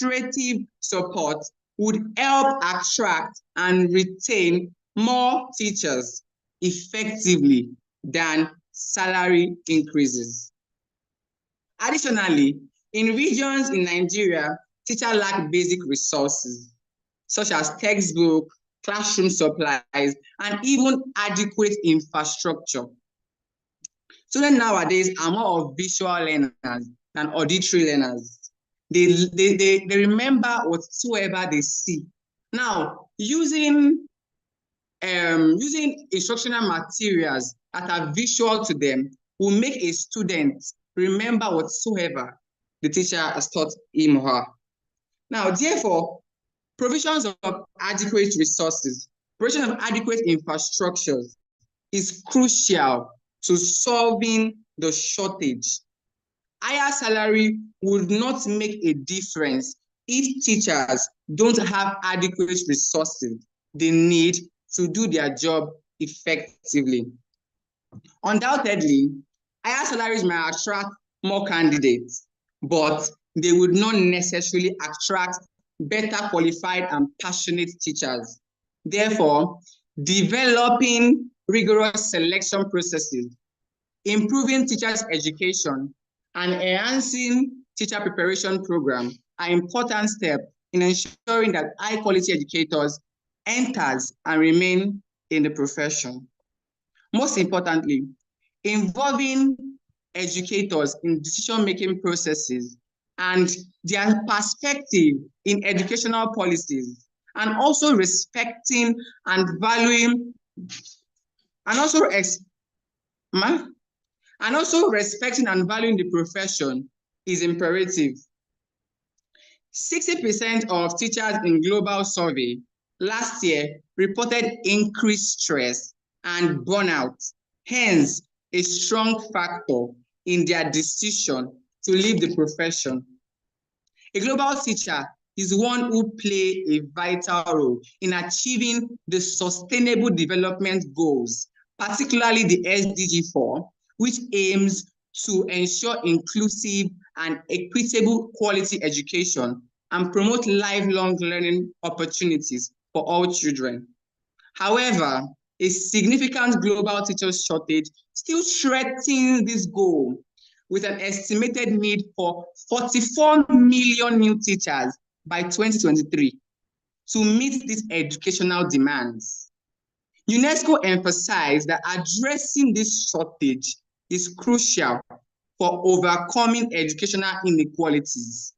administrative support would help attract and retain more teachers effectively than salary increases. Additionally, in regions in Nigeria, teachers lack basic resources such as textbook, classroom supplies, and even adequate infrastructure. Students nowadays are more of visual learners than auditory learners. They remember whatsoever they see. Now, using instructional materials that are visual to them will make a student remember whatsoever the teacher has taught him or her. Now, therefore, provisions of adequate resources, provision of adequate infrastructures is crucial to solving the shortage. Higher salary would not make a difference if teachers don't have adequate resources they need to do their job effectively. Undoubtedly, higher salaries may attract more candidates, but they would not necessarily attract better qualified and passionate teachers. Therefore, developing rigorous selection processes, improving teachers' education, and enhancing teacher preparation programs are important steps in ensuring that high-quality educators enters and remain in the profession. Most importantly, involving educators in decision-making processes and their perspective in educational policies, and also respecting and valuing, and also respecting and valuing the profession is imperative. 60% of teachers in global survey last year reported increased stress and burnout, hence a strong factor in their decision to leave the profession. A global teacher is one who plays a vital role in achieving the Sustainable Development Goals, particularly the SDG 4, which aims to ensure inclusive and equitable quality education and promote lifelong learning opportunities for all children. However, a significant global teacher shortage still threatens this goal, with an estimated need for 44 million new teachers by 2023 to meet these educational demands. UNESCO emphasized that addressing this shortage is crucial for overcoming educational inequalities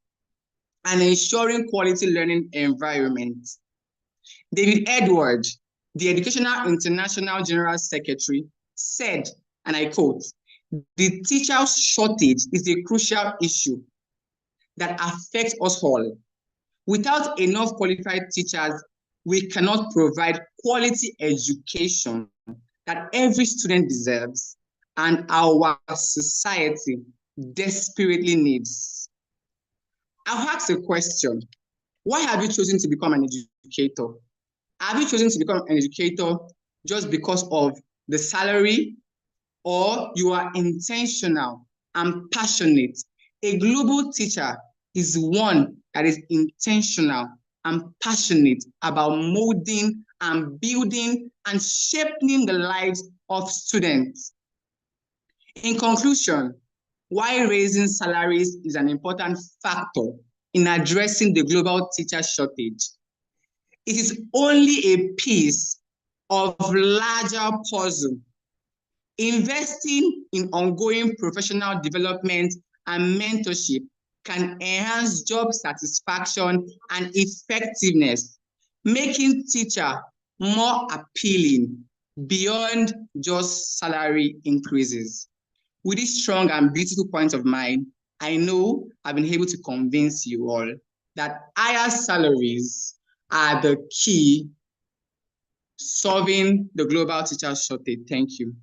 and ensuring quality learning environments. David Edward, the Educational International General Secretary, said, and I quote, "The teacher shortage is a crucial issue that affects us all. Without enough qualified teachers, we cannot provide quality education that every student deserves and our society desperately needs." I'll ask a question. Why have you chosen to become an educator? Have you chosen to become an educator just because of the salary, or you are intentional and passionate? A global teacher is one that is intentional and passionate about molding and building and shaping the lives of students. In conclusion, why raising salaries is an important factor in addressing the global teacher shortage. It is only a piece of larger puzzle. Investing in ongoing professional development and mentorship can enhance job satisfaction and effectiveness, making teacher more appealing beyond just salary increases. With this strong and beautiful point of mine, I know I've been able to convince you all that higher salaries are the key solving the global teacher shortage. Thank you.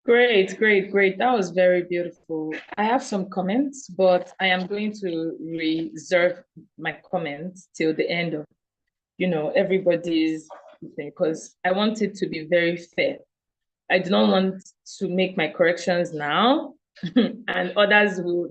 Great, great, great. That was very beautiful. I have some comments, but I am going to reserve my comments till the end of, everybody's thing, because I want it to be very fair. I do not want to make my corrections now and others will,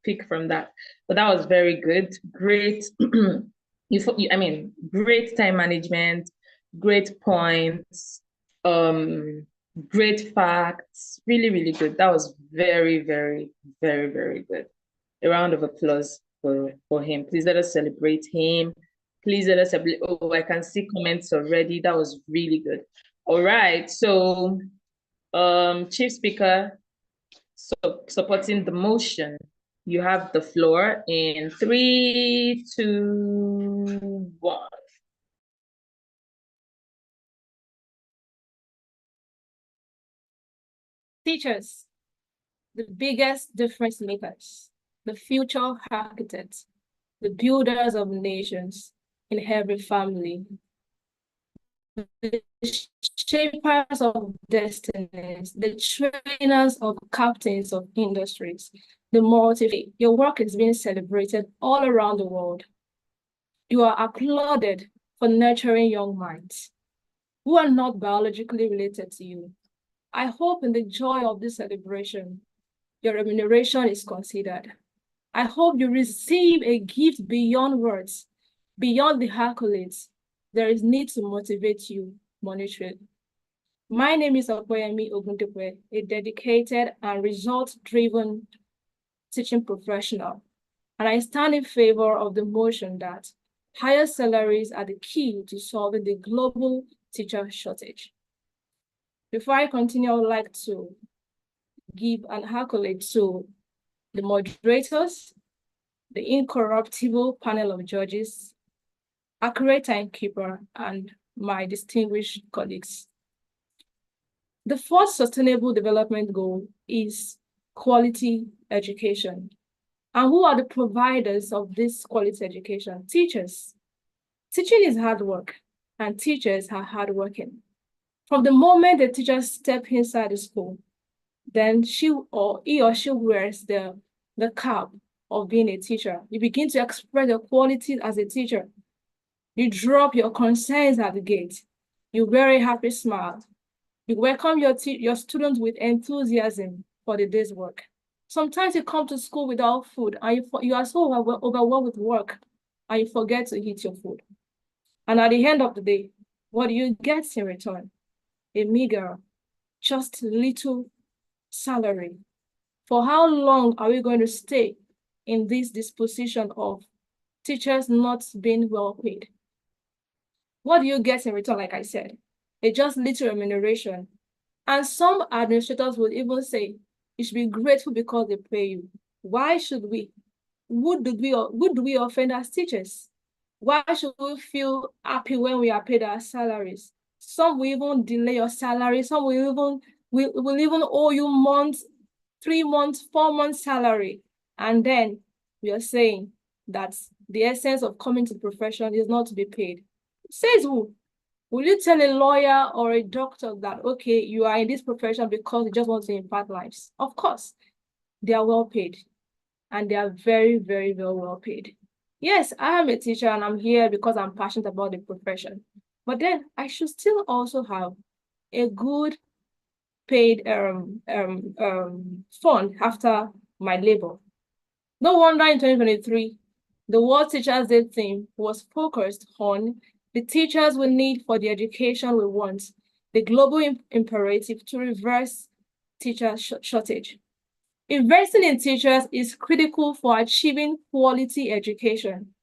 pick from that. But that was very good. Great. I mean, great time management, great points, great facts. Really, really good. That was very, very, very, very good. A round of applause for him. Please let us celebrate him. Please let us celebrate. Oh, I can see comments already. That was really good. All right. So, Chief Speaker, supporting the motion. You have the floor in 3, 2, 1. Teachers, the biggest difference makers, the future architects, the builders of nations in every family, the shapers of destinies, the trainers of captains of industries, the multi. Your work is being celebrated all around the world. You are applauded for nurturing young minds who are not biologically related to you. I hope in the joy of this celebration, your remuneration is considered. I hope you receive a gift beyond words, beyond the accolades. There is need to motivate you monetarily. My name is Okoyemi Ogundepe, a dedicated and result-driven teaching professional, and I stand in favor of the motion that higher salaries are the key to solving the global teacher shortage. Before I continue, I would like to give an accolade to the moderators, the incorruptible panel of judges, accurate timekeeper, and my distinguished colleagues. The fourth sustainable development goal is quality education. And who are the providers of this quality education? Teachers. Teaching is hard work, and teachers are hardworking. From the moment the teachers step inside the school, then he or she wears the cap of being a teacher. You begin to express your qualities as a teacher. You drop your concerns at the gate. You wear a happy smile. You welcome your students with enthusiasm for the day's work. Sometimes you come to school without food and you are so overwhelmed with work and you forget to eat your food. And at the end of the day, what do you get in return? A meager, just little salary. For how long are we going to stay in this disposition of teachers not being well paid? What do you get in return, like I said? A just little remuneration. And some administrators would even say, you should be grateful because they pay you. Why should we? Would do we offend as teachers? Why should we feel happy when we are paid our salaries? Some will even delay your salary. Some will even owe you months, 3 months, 4 months salary. And then we are saying that the essence of coming to the profession is not to be paid. Says who? Will you tell a lawyer or a doctor that, okay, you are in this profession because you just want to impact lives? Of course, they are well paid and they are very, very, very well paid. Yes, I am a teacher and I'm here because I'm passionate about the profession. But then I should still also have a good paid fund after my labor. No wonder in 2023, the World Teachers Day theme was focused on the teachers we need for the education we want, the global imperative to reverse teacher shortage. Investing in teachers is critical for achieving quality education.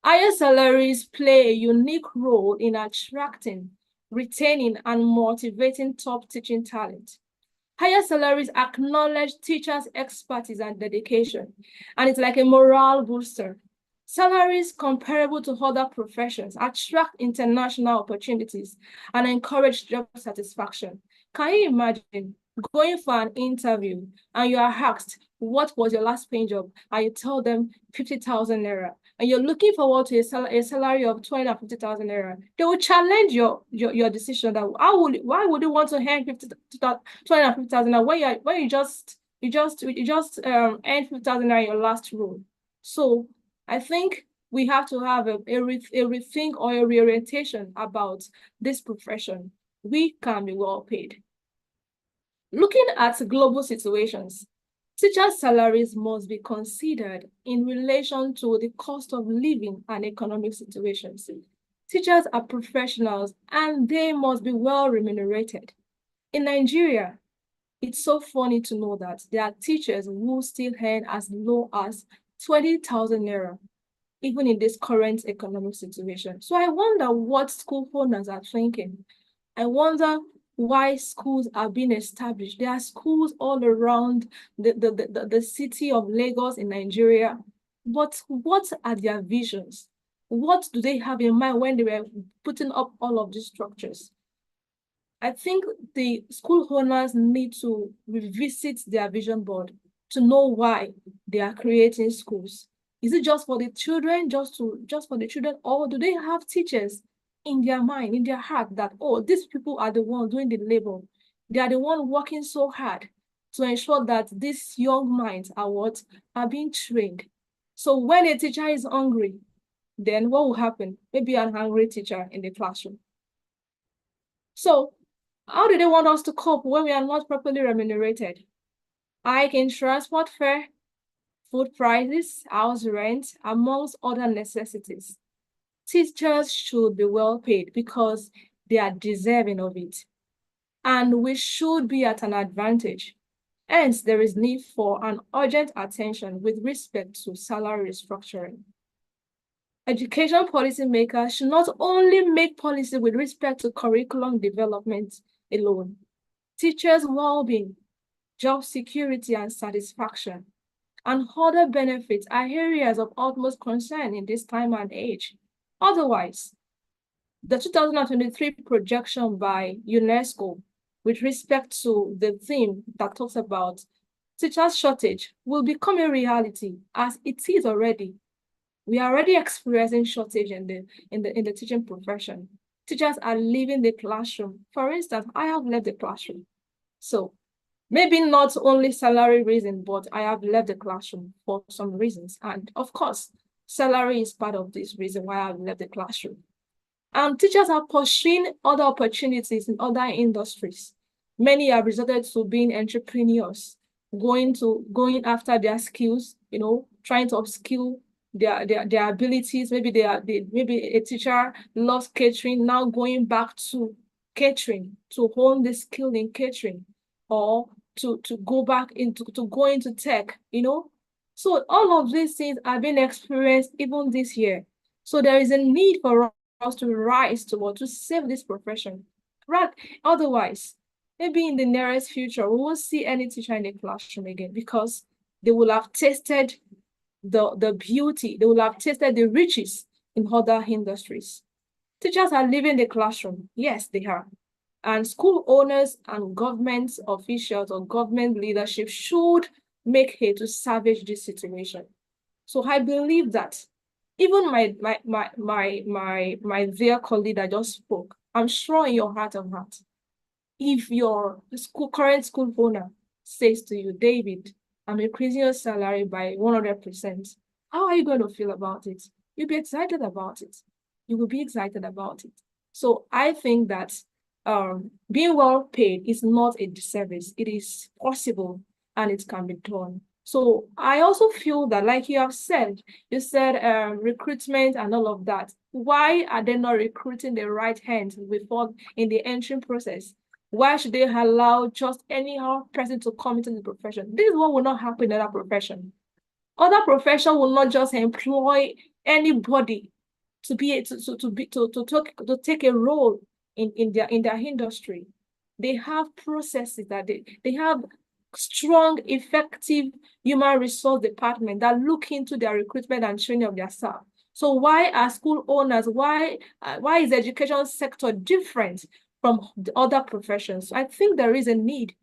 Higher salaries play a unique role in attracting, retaining, and motivating top teaching talent. Higher salaries acknowledge teachers' expertise and dedication, and it's like a morale booster. Salaries comparable to other professions attract international opportunities and encourage job satisfaction. Can you imagine going for an interview and you are asked, what was your last paying job? And you tell them 50,000 naira. And you're looking forward to a salary of 250,000 naira. They will challenge your decision that why would you want to earn 250,000 naira when you just earn 50,000 naira in your last role? So I think we have to have a rethink or a reorientation about this profession. We can be well paid. Looking at global situations, Teachers' salaries must be considered in relation to the cost of living and economic situations. Teachers are professionals and they must be well remunerated. In Nigeria, it's so funny to know that there are teachers who still earn as low as 20,000 naira, even in this current economic situation. So I wonder what school owners are thinking. I wonder why schools are being established. There are schools all around the city of Lagos in Nigeria. But what are their visions? What do they have in mind when they were putting up all of these structures? I think the school owners need to revisit their vision board to know why they are creating schools. Is it just for the children, just for the children, or do they have teachers in their mind, in their heart, that, oh, these people are the ones doing the labor. They are the ones working so hard to ensure that these young minds are being trained. So when a teacher is hungry, then what will happen? Maybe an hungry teacher in the classroom. So how do they want us to cope when we are not properly remunerated? Hike in transport fare, food prices, house rent, amongst other necessities. Teachers should be well paid because they are deserving of it. And we should be at an advantage. Hence, there is need for an urgent attention with respect to salary restructuring. Education policymakers should not only make policy with respect to curriculum development alone. Teachers' well-being, job security and satisfaction, and other benefits are areas of utmost concern in this time and age. Otherwise, the 2023 projection by UNESCO with respect to the theme that talks about teachers' shortage will become a reality, as it is already. We are already experiencing shortage in the teaching profession. Teachers are leaving the classroom. For instance, I have left the classroom. So maybe not only salary reason, but I have left the classroom for some reasons. And of course, salary is part of this reason why I've left the classroom. And teachers are pursuing other opportunities in other industries. Many have resorted to being entrepreneurs, going after their skills, trying to upskill their abilities. Maybe maybe a teacher loves catering, now going back to catering to hone the skill in catering, or to go back go into tech, So all of these things are being experienced even this year. So there is a need for us to rise to save this profession. Right? Otherwise, maybe in the nearest future, we won't see any teacher in the classroom again, because they will have tasted the beauty, they will have tasted the riches in other industries. Teachers are leaving the classroom. Yes, they are. And school owners and government officials or government leadership should make hay to salvage this situation. So I believe that even my dear colleague that just spoke, I'm sure in your heart of hearts, if your current school owner says to you, David, I'm increasing your salary by 100%, how are you going to feel about it? You'll be excited about it. You will be excited about it. So I think that being well paid is not a disservice. It is possible and it can be done. So I also feel that, like you said recruitment and all of that. Why are they not recruiting the right hands before in the entering process? Why should they allow just anyhow person to come into the profession? This is what will not happen in other profession. Other profession will not just employ anybody to take a role in their industry. They have processes that they have strong, effective human resource department that look into their recruitment and training of their staff. So why are school owners, why is the education sector different from the other professions? I think there is a need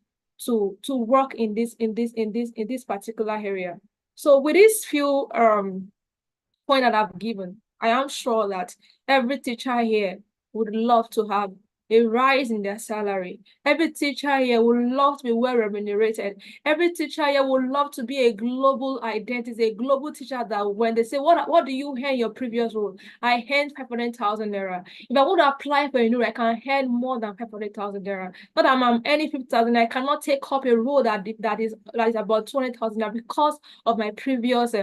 to work in this particular area. So with these few points that I've given, I am sure that every teacher here would love to have a rise in their salary. Every teacher here would love to be well remunerated. Every teacher here would love to be a global identity, a global teacher that when they say, what do you earn your previous role? I earned 500,000 naira. If I want to apply for a new, I can earn more than 500,000 naira. But I'm earning 50,000. I cannot take up a role that is about 20,000 naira because of my previous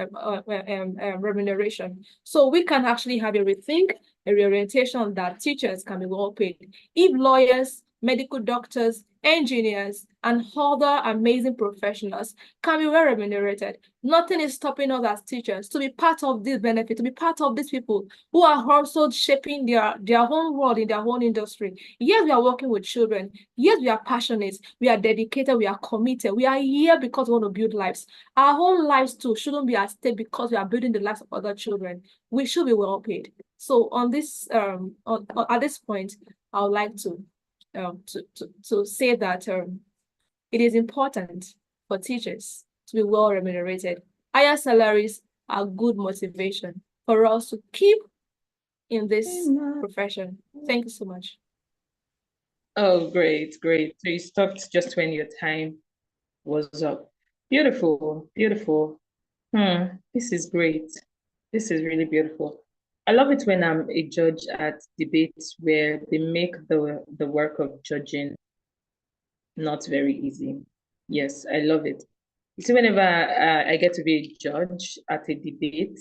remuneration. So we can actually have a rethink, a reorientation that teachers can be well paid. If lawyers, medical doctors, engineers, and other amazing professionals can be well remunerated, nothing is stopping us as teachers to be part of this benefit, to be part of these people who are also shaping their own world in their own industry. Yes, we are working with children. Yes, we are passionate. We are dedicated. We are committed. We are here because we want to build lives. Our own lives too shouldn't be at stake because we are building the lives of other children. We should be well paid. So on this, at this point, I would like to say that it is important for teachers to be well remunerated. Higher salaries are good motivation for us to keep in this profession. Thank you so much. Oh, great, great. So you stopped just when your time was up. Beautiful, beautiful. This is great. This is really beautiful. I love it when I'm a judge at debates where they make the work of judging not very easy. Yes, I love it. You see, whenever I get to be a judge at a debate,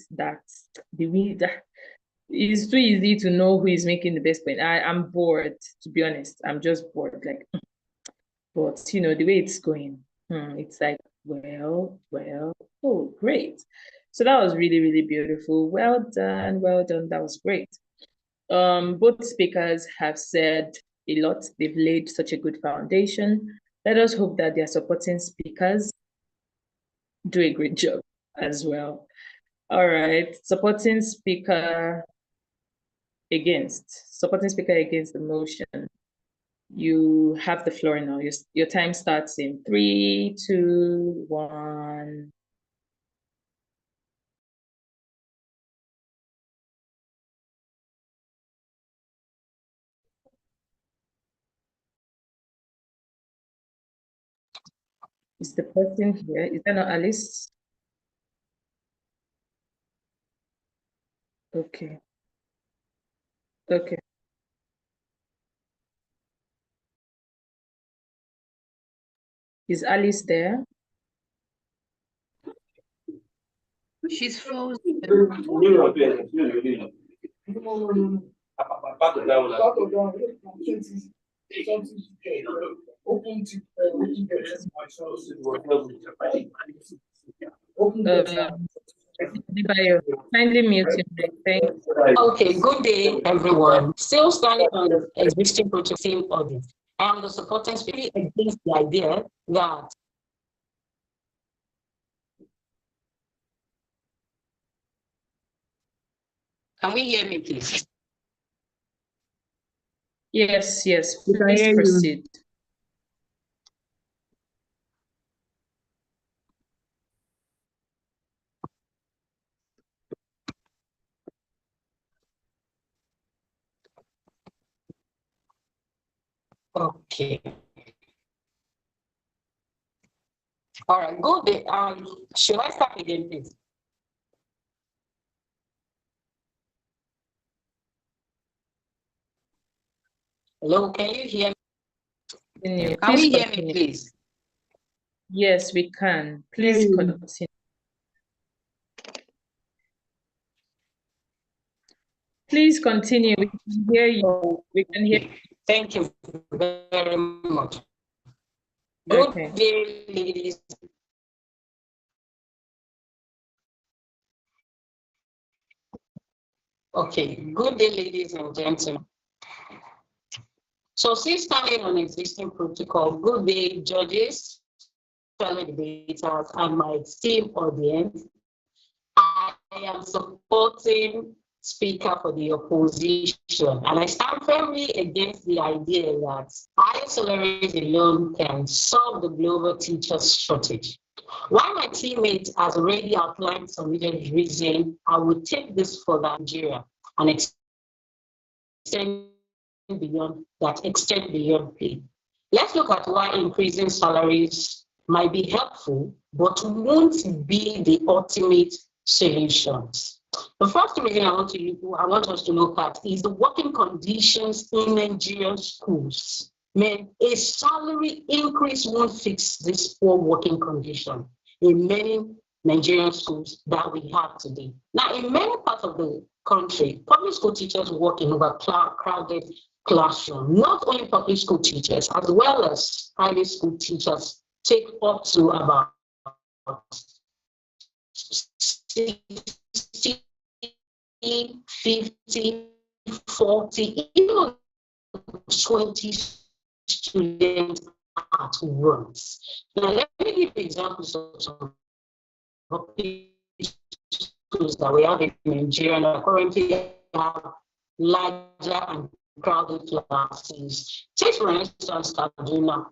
it's too easy to know who is making the best point. I'm bored, to be honest. I'm just bored. Like, but the way it's going, it's like, well, oh, great. So that was really, really beautiful. Well done, well done. That was great. Both speakers have said a lot. They've laid such a good foundation. Let us hope that their supporting speakers do a great job as well. All right, supporting speaker against the motion. You have the floor now. Your time starts in 3, 2, 1. Is the person here? Is that not Alice? Okay. Okay. Is Alice there? She's frozen. Kindly mute your mic. Thanks. Okay, good day, everyone. Still standing on the existing protocol audit. I am the supporting speaker against the idea that can we hear me, please? Yes, please proceed. Okay. All right, good day. Should I start again, please? Hello, can you hear me? Can we hear me, please? Yes, we can. Please continue. Please continue. We can hear you. We can hear you. Thank you very much. Good day, ladies. Okay, good day, ladies and gentlemen. So, since standing on existing protocol, good day, judges, fellow debaters, and my esteemed audience. I am supporting Speaker for the opposition, and I stand firmly against the idea that higher salaries alone can solve the global teachers shortage. While my teammate has already outlined some reasons, I will take this for Nigeria and extend beyond that extend beyond pay. Let's look at why increasing salaries might be helpful, but won't be the ultimate solutions. The first reason I want us to look at is the working conditions in Nigerian schools. Man, a salary increase won't fix this poor working condition in many Nigerian schools that we have today. Now, in many parts of the country, public school teachers work in overcrowded classroom. Not only public school teachers, as well as private school teachers, take up to about 60, 50, 40, even 20 students at once. Now, let me give examples of some public schools that we have in Nigeria that currently have larger and crowded classes. Take, for instance, Kaduna.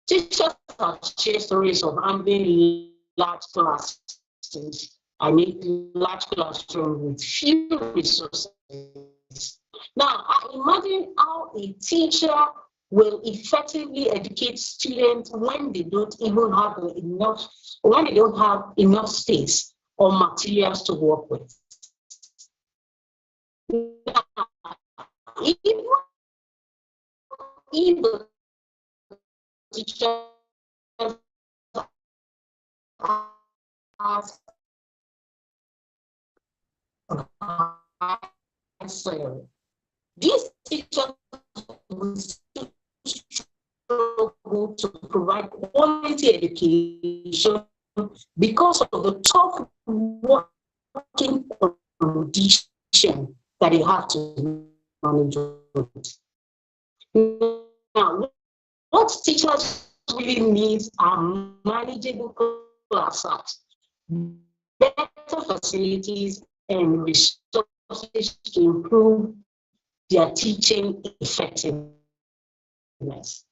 Teachers have shared stories of handling large classes. I need large classrooms with few resources. Now, I imagine how a teacher will effectively educate students when they don't even have enough, when they don't have enough space or materials to work with. Now, if the teacher has these teachers will struggle to provide quality education because of the tough working condition that they have to manage. Now, what teachers really need are manageable classes, better facilities, and resources to improve their teaching effectiveness.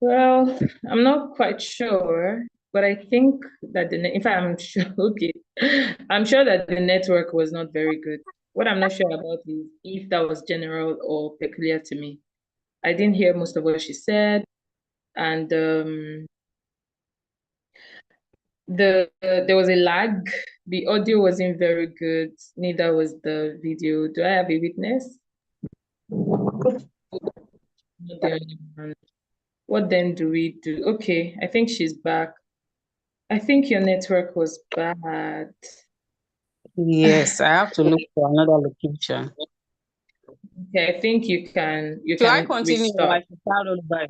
Well, I'm not quite sure, but I think that in fact, I'm sure, okay, I'm sure that the network was not very good. What I'm not sure about is if that was general or peculiar to me. I didn't hear most of what she said, and there was a lag. The audio wasn't very good, neither was the video. Do I have a witness? Not the only one. What then do we do? Okay, I think she's back. I think your network was bad. Yes, I have to look for another location. Okay, I think you can Should I continue or I restart. should start all over?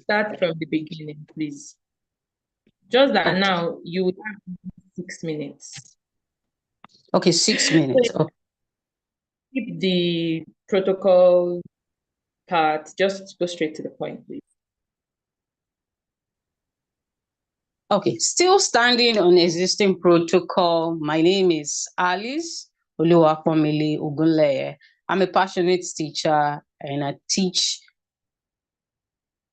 Start from the beginning, please. Just that Okay. now you would have 6 minutes. Okay, 6 minutes. Okay. Keep the protocol part, just go straight to the point, please. Okay, still standing on existing protocol. My name is Alice Oluwapomile Ogunleye. I'm a passionate teacher and I teach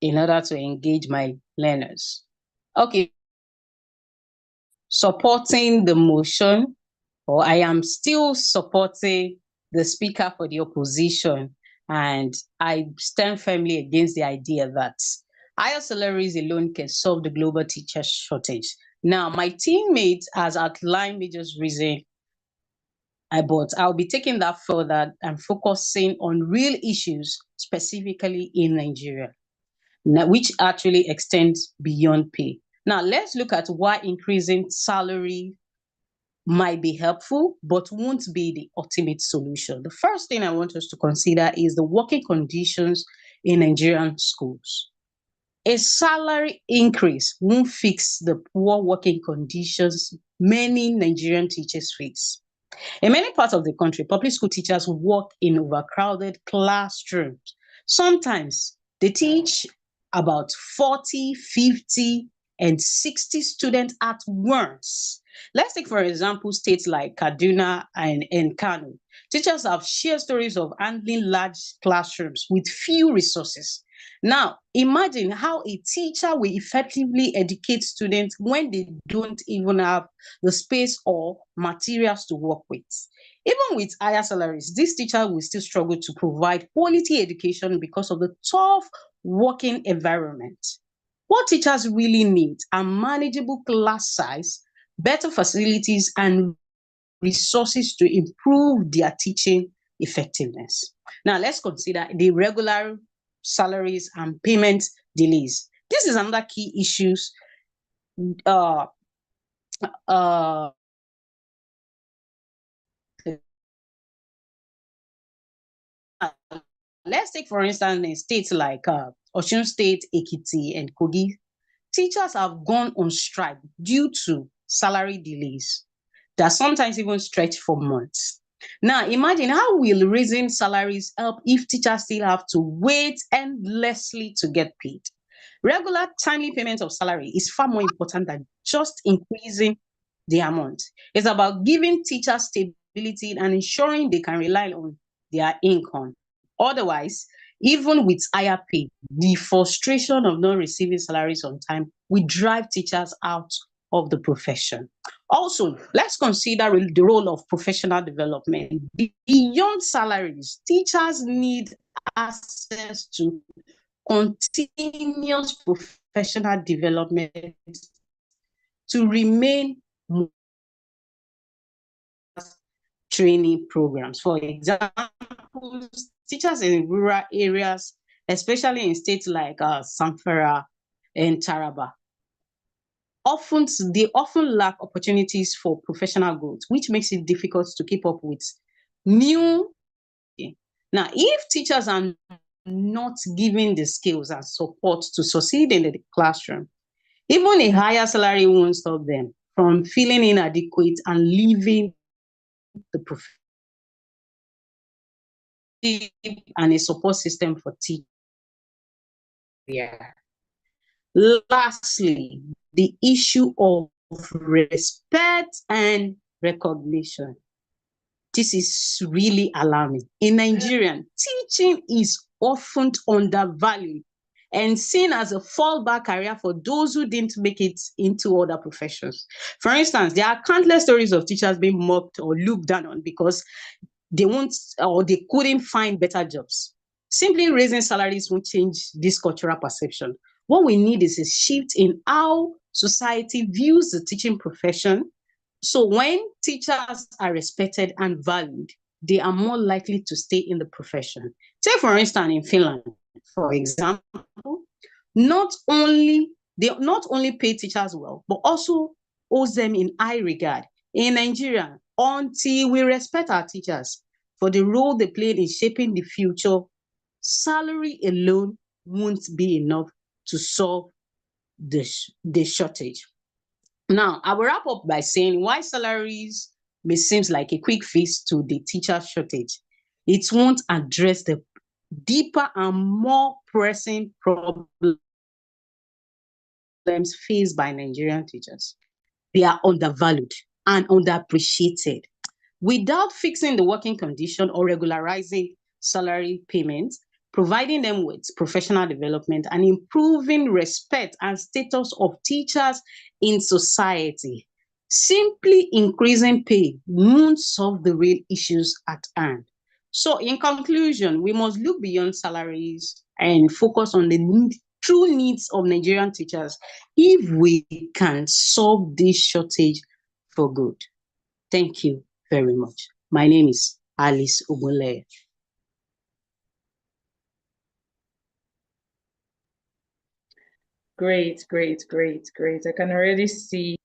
in order to engage my learners. Okay, supporting the motion, or I am still supporting the speaker for the opposition, and I stand firmly against the idea that higher salaries alone can solve the global teacher shortage. Now, my teammate has outlined major reasons, but I'll be taking that further and focusing on real issues, specifically in Nigeria, which actually extends beyond pay. Now, let's look at why increasing salary might be helpful, but won't be the ultimate solution. The first thing I want us to consider is the working conditions in Nigerian schools. A salary increase won't fix the poor working conditions many Nigerian teachers face. In many parts of the country, public school teachers work in overcrowded classrooms. Sometimes they teach about 40, 50, and 60 students at once. Let's take, for example, states like Kaduna and Kano. Teachers have shared stories of handling large classrooms with few resources. Now, imagine how a teacher will effectively educate students when they don't even have the space or materials to work with. Even with higher salaries, this teacher will still struggle to provide quality education because of the tough working environment. What teachers really need are manageable class size, better facilities, and resources to improve their teaching effectiveness. Now, let's consider the irregular salaries and payment delays. This is another key issues. Let's take, for instance, in states like Osun State, Ekiti, and Kogi. Teachers have gone on strike due to salary delays that sometimes even stretch for months. Now, imagine how will raising salaries help if teachers still have to wait endlessly to get paid? Regular timely payment of salary is far more important than just increasing the amount. It's about giving teachers stability and ensuring they can rely on their income. Otherwise, even with higher pay, the frustration of not receiving salaries on time will drive teachers out of the profession. Also, let's consider the role of professional development. Beyond salaries, teachers need access to continuous professional development to remain training programs. For example, teachers in rural areas, especially in states like Zamfara and Taraba, they often lack opportunities for professional growth, which makes it difficult to keep up with new. Now, if teachers are not given the skills and support to succeed in the classroom, even a higher salary won't stop them from feeling inadequate and leaving the profession. And a support system for teachers. Yeah. Lastly, the issue of respect and recognition. This is really alarming. In Nigeria, teaching is often undervalued and seen as a fallback career for those who didn't make it into other professions. For instance, there are countless stories of teachers being mocked or looked down on because they won't or they couldn't find better jobs. Simply raising salaries won't change this cultural perception. What we need is a shift in how society views the teaching profession. So when teachers are respected and valued, they are more likely to stay in the profession. Take, for instance, in Finland, for example, they not only pay teachers well, but also owes them in high regard. In Nigeria, until we respect our teachers for the role they played in shaping the future, salary alone won't be enough to solve the shortage. Now, I will wrap up by saying why salaries may seem like a quick fix to the teacher shortage. It won't address the deeper and more pressing problems faced by Nigerian teachers. They are undervalued and underappreciated. Without fixing the working condition or regularizing salary payments, providing them with professional development and improving respect and status of teachers in society, simply increasing pay won't solve the real issues at hand. So in conclusion, we must look beyond salaries and focus on the true needs of Nigerian teachers if we can solve this shortage for good. Thank you very much. My name is Alice Ogunleye. Great, great, great, great. I can already see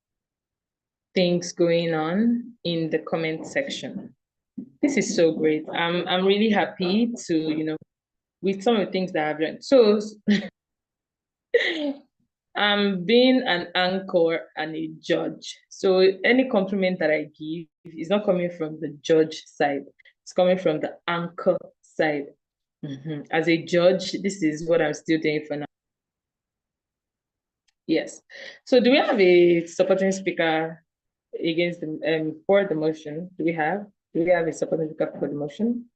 things going on in the comment section. This is so great. I'm really happy to, with some of the things that I've learned. So I'm being an anchor and a judge. So any compliment that I give is not coming from the judge side. It's coming from the anchor side. As a judge, this is what I'm still doing for now. Yes. So do we have a supporting speaker, against the for the motion? Do we have a supporting speaker for the motion?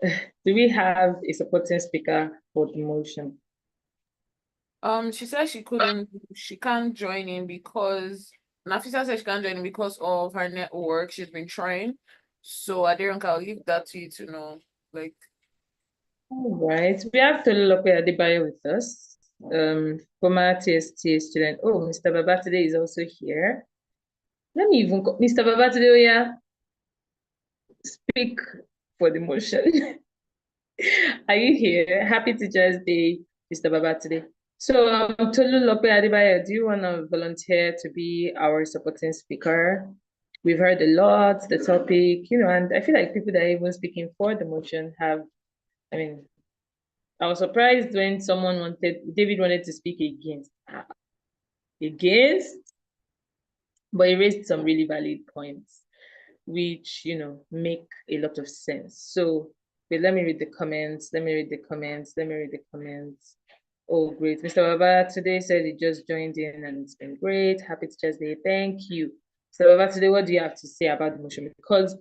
Do we have a supporting speaker for the motion? She said she can't join in because Nafisa said she can't join in because of her network. She's been trying. So Aderonka, I'll leave that to you to know. Like, All right, we have Tolulope Adebayo with us, former TSTA student. Oh, Mr. Babatide is also here. Let me even Mr. Babatide, yeah, speak for the motion. Are you here? Happy Teachers Day, Mr. Babatide. So, Tolulope Adebayo, do you want to volunteer to be our supporting speaker? We've heard a lot, the topic, and I feel like people that are even speaking for the motion have, I was surprised when David wanted to speak against, but he raised some really valid points, which, make a lot of sense. So, wait, let me read the comments. Oh, great. Mr. Baba today said he just joined in and it's been great. Happy Teachers Day. Thank you. Mr. Baba today, what do you have to say about the motion? Because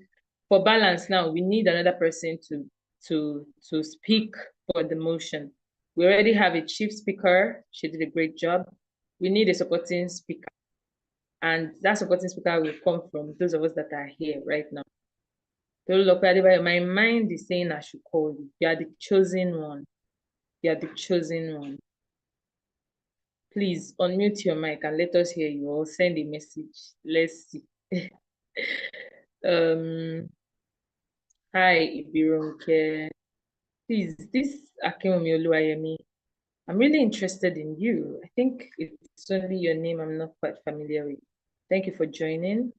for balance now, we need another person to speak for the motion. We already have a chief speaker. She did a great job. We need a supporting speaker. And that supporting speaker will come from those of us that are here right now. My mind is saying I should call you. You are the chosen one. Please unmute your mic and let us hear you or send a message. Let's see. Hi, Ibironke. Please, this Akinwumi Oluwayemi, I'm really interested in you. I think it's only your name I'm not quite familiar with. Thank you for joining.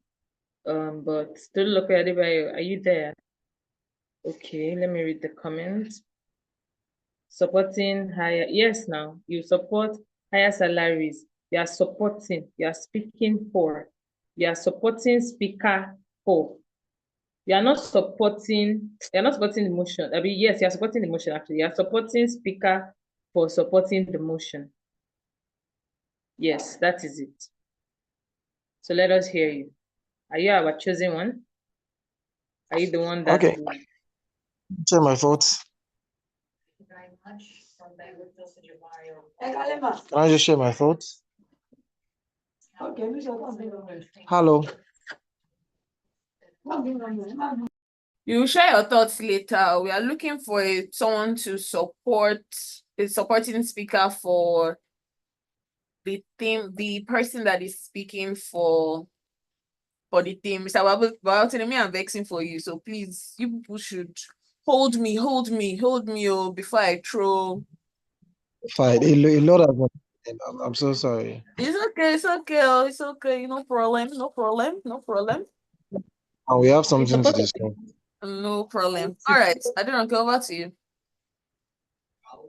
But Tolulope Adebayo, are you there? Okay, let me read the comments. Supporting higher, yes, now you support higher salaries. You are supporting, you are speaking for, you are supporting speaker for. You are not supporting the motion. Yes, you are supporting the motion actually. You are supporting speaker for supporting the motion. Yes, that is it. So let us hear you. Are you our chosen one? Are you the one that Okay. Share my thoughts. Can I just share my thoughts? Hello. you share your thoughts later. We are looking for someone to support a supporting speaker for the theme, the person that is speaking for the theme. Mr. Babatide, I'm vexing for you. So please, you people should hold me, before I throw. Fine. A lot of I'm so sorry. It's okay. No problem. And we have something to discuss. No problem. All right, I don't go over to you.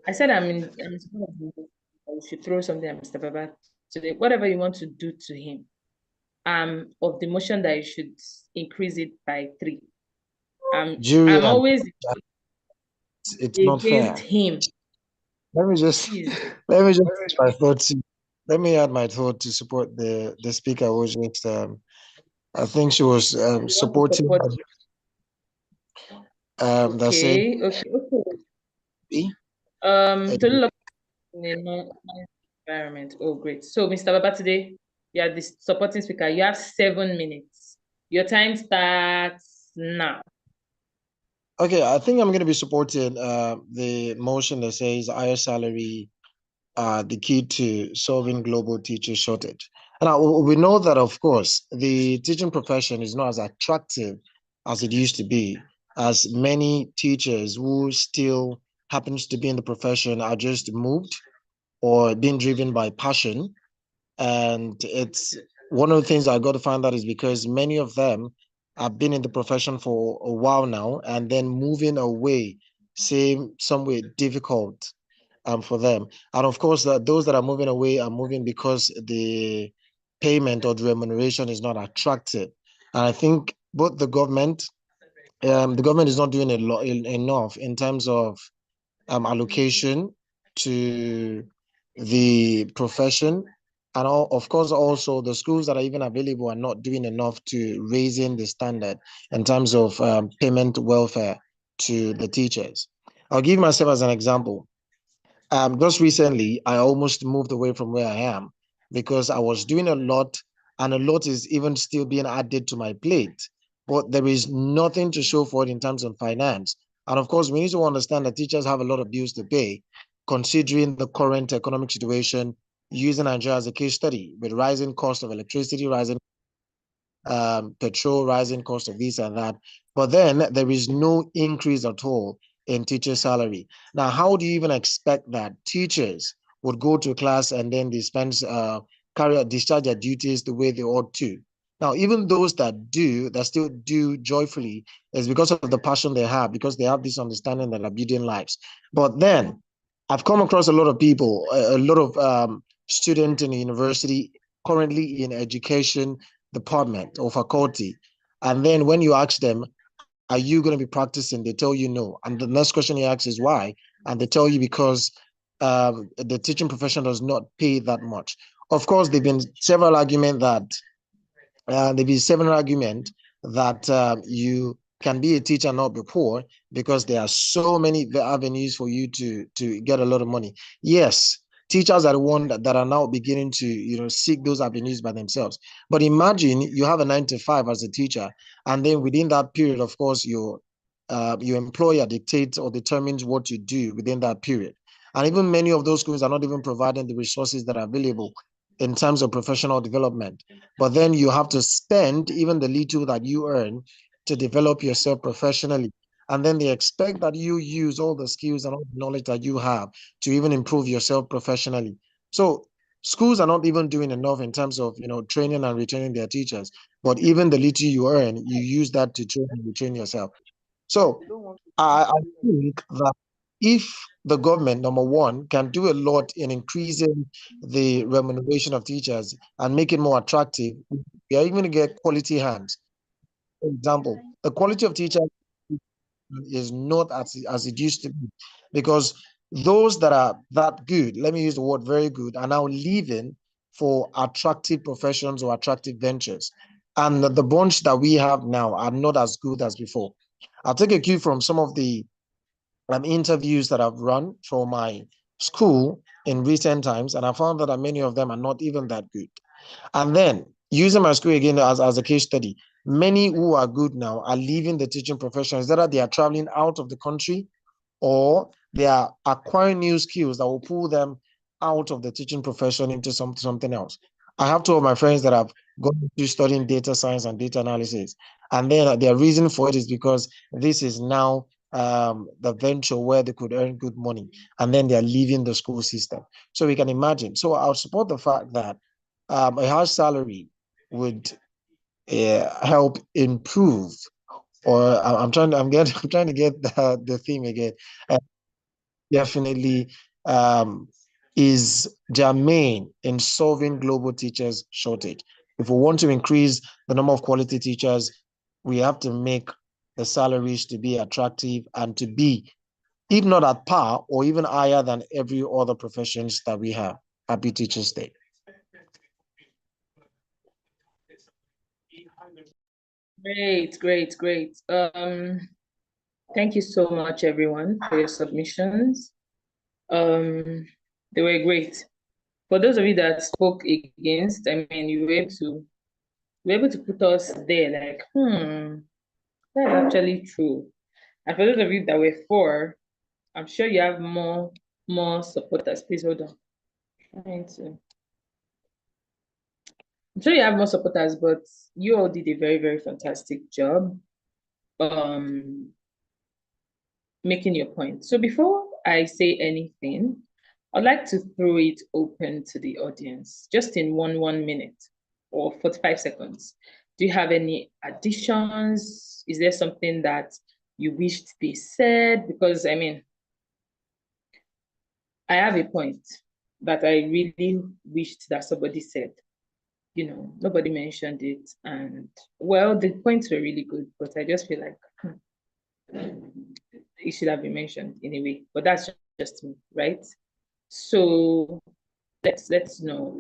I said I should throw something at Mr. Baba today. Whatever you want to do to him, of the motion that you should increase it by 3. Jury, I'm always it's not fair. against him. Let me just my thoughts. Let me add my thought to support the speaker who was just I think she was supporting that said environment. Oh, great. So, Mr. Babatide, you are the supporting speaker. You have 7 minutes. Your time starts now. Okay, I think I'm going to be supporting the motion that says higher salary, the key to solving global teacher shortage. And we know that, of course, the teaching profession is not as attractive as it used to be, as many teachers who still happens to be in the profession are just moved or being driven by passion. And it's one of the things I got to find out is because many of them have been in the profession for a while now, and then moving away seem somewhere difficult for them. And of course, those that are moving away are moving because the payment or the remuneration is not attractive. And I think both the government is not doing enough in terms of allocation to the profession, And of course, also the schools that are even available are not doing enough to raising the standard in terms of payment welfare to the teachers. I'll give myself as an example. Just recently, I almost moved away from where I am because I was doing a lot, and a lot is even still being added to my plate. But there is nothing to show for it in terms of finance. And of course, we need to understand that teachers have a lot of bills to pay, considering the current economic situation, using Nigeria as a case study, with rising cost of electricity, rising petrol, rising cost of this and that. But then there is no increase at all in teacher salary. Now, how do you even expect that teachers would go to class and then dispense, discharge their duties the way they ought to? Now, even those that do, that still do joyfully, is because of the passion they have, because they have this understanding that are building lives. But then I've come across a lot of people, a lot of students in the university currently in education department or faculty. And then when you ask them, are you going to be practicing? They tell you no. And the next question you ask is why? And they tell you because the teaching profession does not pay that much. Of course, there have been several arguments that you can be a teacher and not be poor because there are so many avenues for you to get a lot of money. Yes, teachers are the ones that are now beginning to seek those avenues by themselves. But imagine you have a 9 to 5 as a teacher, and then within that period, of course, your employer dictates or determines what you do within that period. And even many of those schools are not even providing the resources that are available in terms of professional development. But then you have to spend even the little that you earn to develop yourself professionally. And then they expect that you use all the skills and all the knowledge that you have to even improve yourself professionally. So schools are not even doing enough in terms of training and retraining their teachers. But even the little you earn, you use that to train and retrain yourself. So I think that if the government, number one, can do a lot in increasing the remuneration of teachers and make it more attractive, we are even going to get quality hands. For example, the quality of teachers is not as it used to be because those that are that good, let me use the word very good, are now leaving for attractive professions or attractive ventures. And the bunch that we have now are not as good as before. I'll take a cue from some of the interviews that I've run for my school in recent times, and I found that many of them are not even that good. And then using my school again as a case study, many who are good now are leaving the teaching profession. Is that they are traveling out of the country or they are acquiring new skills that will pull them out of the teaching profession into something else. I have two of my friends that have gone to studying data science and data analysis. And then their reason for it is because this is now the venture where they could earn good money. And then they're leaving the school system. So we can imagine. So I'll support the fact that a high salary would help improve, or I'm trying to get the theme again. Definitely is germane in solving global teachers shortage. If we want to increase the number of quality teachers, we have to make the salaries to be attractive and to be, if not at par or even higher than every other professions that we have. Happy Teachers Day. Great. Thank you so much, everyone, for your submissions. They were great. For those of you that spoke against, I mean, you were able to put us there, like, that's actually true. And for those of you that were for, I'm sure you have more supporters. Please hold on. I'm sure you have more supporters, but you all did a very, very fantastic job making your point. So before I say anything, I'd like to throw it open to the audience, just in one minute or 45 seconds. Do you have any additions? Is there something that you wished they said? Because I mean, I have a point that I really wished that somebody said. Nobody mentioned it. And well, the points were really good, but I just feel like it should have been mentioned in a way. But that's just me, right? So let's know.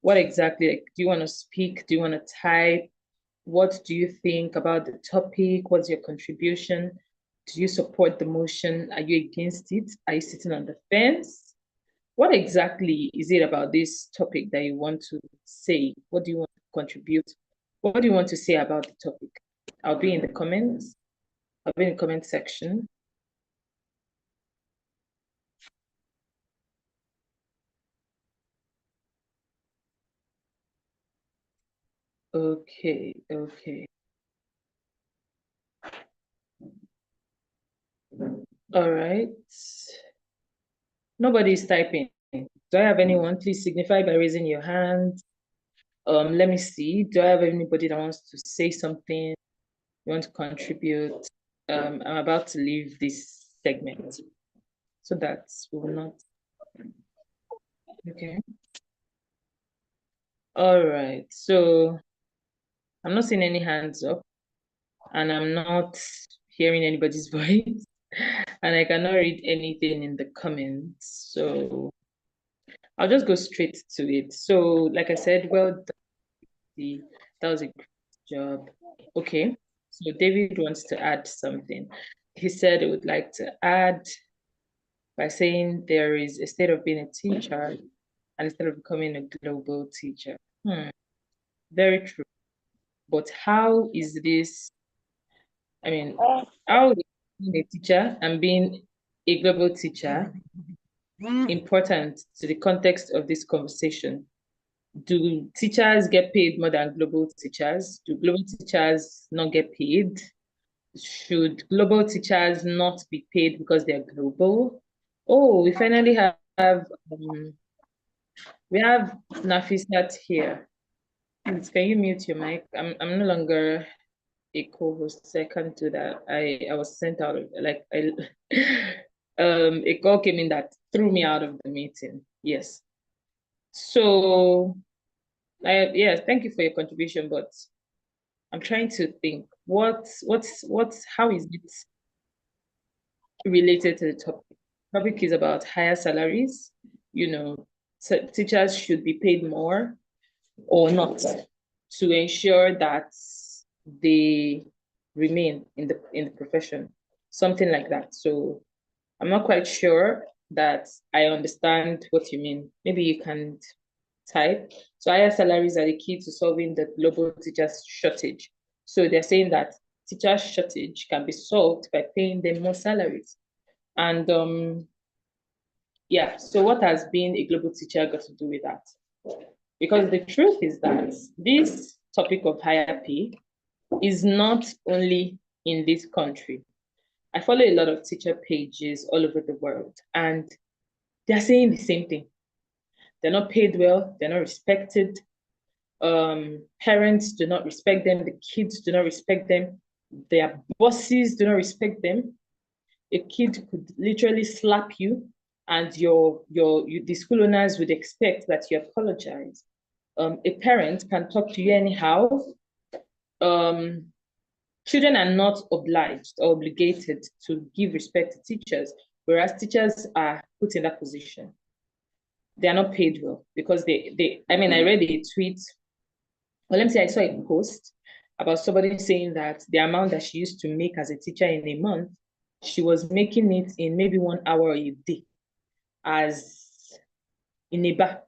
What exactly, like, do you want to speak? Do you want to type? What do you think about the topic? What's your contribution? Do you support the motion? Are you against it? Are you sitting on the fence? What exactly is it about this topic that you want to say? What do you want to contribute? What do you want to say about the topic? I'll be in the comments. I'll be in the comment section. Okay. All right. Nobody's typing. Do I have anyone? Please signify by raising your hand. Let me see. Do I have anybody that wants to say something? You want to contribute? I'm about to leave this segment so that we will not. Okay. All right. So I'm not seeing any hands up, and I'm not hearing anybody's voice, and I cannot read anything in the comments. So I'll just go straight to it. So, like I said, well done. That was a great job. Okay. So David wants to add something. He said he would like to add by saying there is a state of being a teacher and instead of becoming a global teacher. Very true. But how is this? I mean, how is being a teacher and being a global teacher important to the context of this conversation? Do teachers get paid more than global teachers? Do global teachers not get paid? Should global teachers not be paid because they're global? Oh, we finally have Nafisat here. Please, can you mute your mic? I'm no longer a co-host, so I can't do that. I was sent out of, like, a call came in that threw me out of the meeting. Yes. So yes, thank you for your contribution, but I'm trying to think how is it related to the topic? The topic is about higher salaries. So teachers should be paid more or not to ensure that they remain in the profession, something like that. So I'm not quite sure that I understand what you mean. Maybe you can type. So higher salaries are the key to solving the global teachers shortage. So they're saying that teacher shortage can be solved by paying them more salaries. And yeah, so what has being a global teacher got to do with that? Because the truth is that this topic of higher pay is not only in this country. I follow a lot of teacher pages all over the world, and they're saying the same thing. They're not paid well, they're not respected. Parents do not respect them, the kids do not respect them, their bosses do not respect them. A kid could literally slap you, and the school owners would expect that you apologize. A parent can talk to you anyhow. Children are not obliged or obligated to give respect to teachers, whereas teachers are put in that position. They are not paid well because I read a tweet, well, let me say I saw a post about somebody saying that the amount that she used to make as a teacher in a month, she was making it in maybe 1 hour a day as in a bar.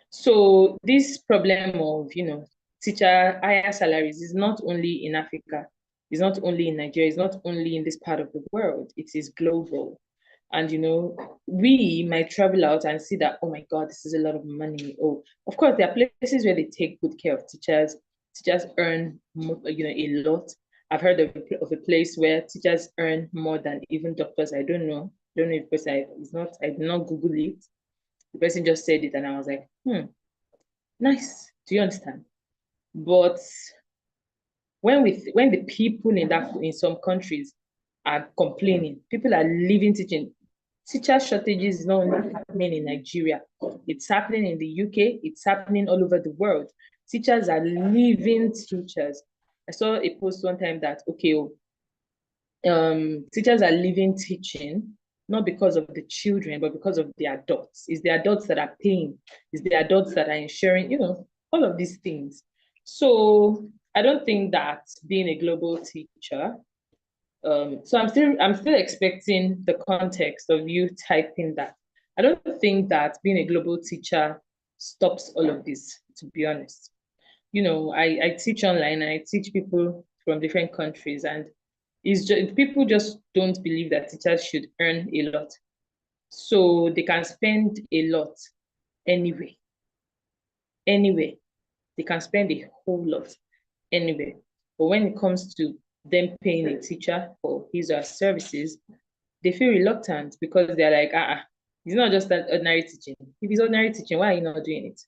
So this problem of, teacher higher salaries is not only in Africa, it's not only in Nigeria, it's not only in this part of the world, it is global. And, we might travel out and see that, oh my God, this is a lot of money. Oh, of course, there are places where they take good care of teachers. Teachers earn, a lot. I've heard of a place where teachers earn more than even doctors. I don't know if I did not Google it. The person just said it and I was like, nice. Do you understand? But when the people in some countries are complaining, people are leaving teaching. Teacher shortages is not only happening in Nigeria, it's happening in the UK, it's happening all over the world. Teachers are leaving teachers. I saw a post one time that, teachers are leaving teaching not because of the children, but because of the adults. It's the adults that are paying. It's the adults that are ensuring, you know, all of these things. So I don't think that being a global teacher, so I'm still expecting the context of you typing that. I don't think that being a global teacher stops all of this, to be honest. You know, I teach online and I teach people from different countries, and it's just people just don't believe that teachers should earn a lot. So they can spend a lot anyway. Anyway, they can spend a whole lot anyway. But when it comes to them paying a teacher for his or her services, they feel reluctant because they're like, it's not just that ordinary teaching. If it's ordinary teaching, why are you not doing it?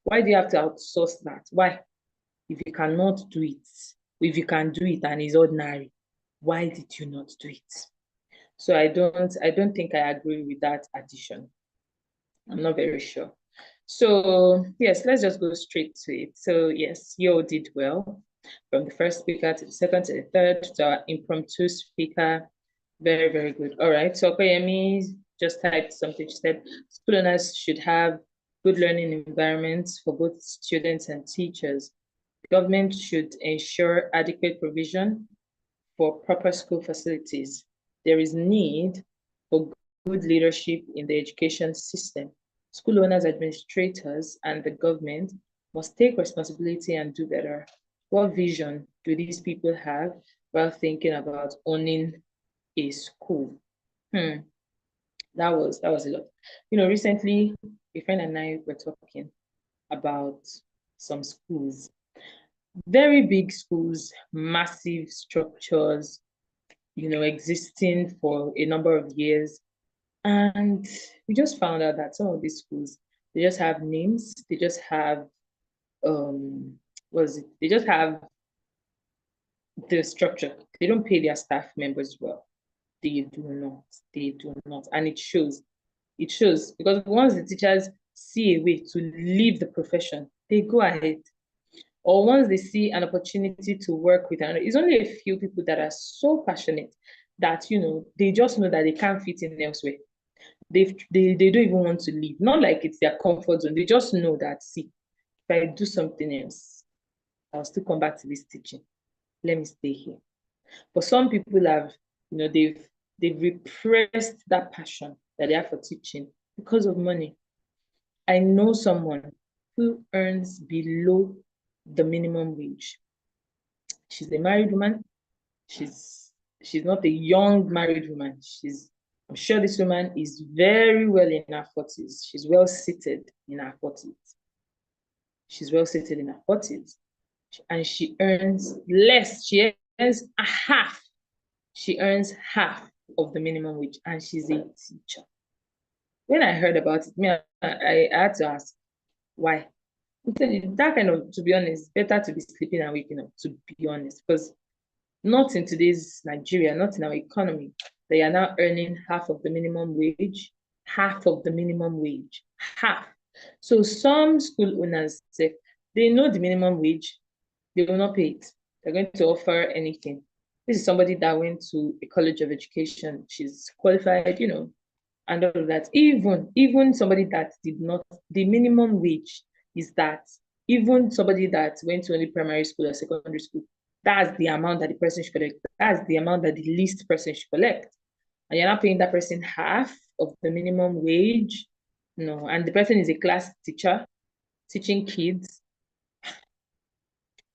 Why do you have to outsource that? Why? If you cannot do it, if you can do it and it's ordinary, why did you not do it? So I don't think I agree with that addition. I'm not very sure. So yes, let's just go straight to it. So yes, you all did well. From the first speaker to the second to the third to our impromptu speaker. Very, very good. All right, so Koyemi just typed something. She said, school owners should have good learning environments for both students and teachers. The government should ensure adequate provision for proper school facilities. There is need for good leadership in the education system. School owners, administrators, and the government must take responsibility and do better. What vision do these people have while thinking about owning a school? That was a lot. You know, recently a friend and I were talking about some schools, very big schools, massive structures, you know, existing for a number of years. And we just found out that some of these schools, they just have names, they just have they just have the structure. They don't pay their staff members well. They do not. And it shows. It shows because once the teachers see a way to leave the profession, they go ahead. Or once they see an opportunity to work with another, it's only a few people that are so passionate that, you know, they just know that they can't fit in elsewhere. They don't even want to leave. Not like it's their comfort zone. They just know that, see, if I do something else, I'll still come back to this teaching. Let me stay here. But some people have, you know, they've repressed that passion that they have for teaching because of money. I know someone who earns below the minimum wage. She's a married woman. She's not a young married woman. I'm sure this woman is very well in her 40s. She's well seated in her 40s. She's well seated in her 40s. And she earns less. She earns half. She earns half of the minimum wage, and she's a teacher. When I heard about it, I had to ask, why? That kind of, to be honest, better to be sleeping and waking up, to be honest, because not in today's Nigeria, not in our economy, they are now earning half of the minimum wage, half of the minimum wage, half. So some school owners say they know the minimum wage, they will not pay it. They're going to offer anything. This is somebody that went to a college of education. She's qualified, you know, and all of that. Even somebody that did not, the minimum wage is that even somebody that went to only primary school or secondary school, that's the amount that the person should collect. That's the amount that the least person should collect. And you're not paying that person half of the minimum wage. No, and the person is a class teacher teaching kids.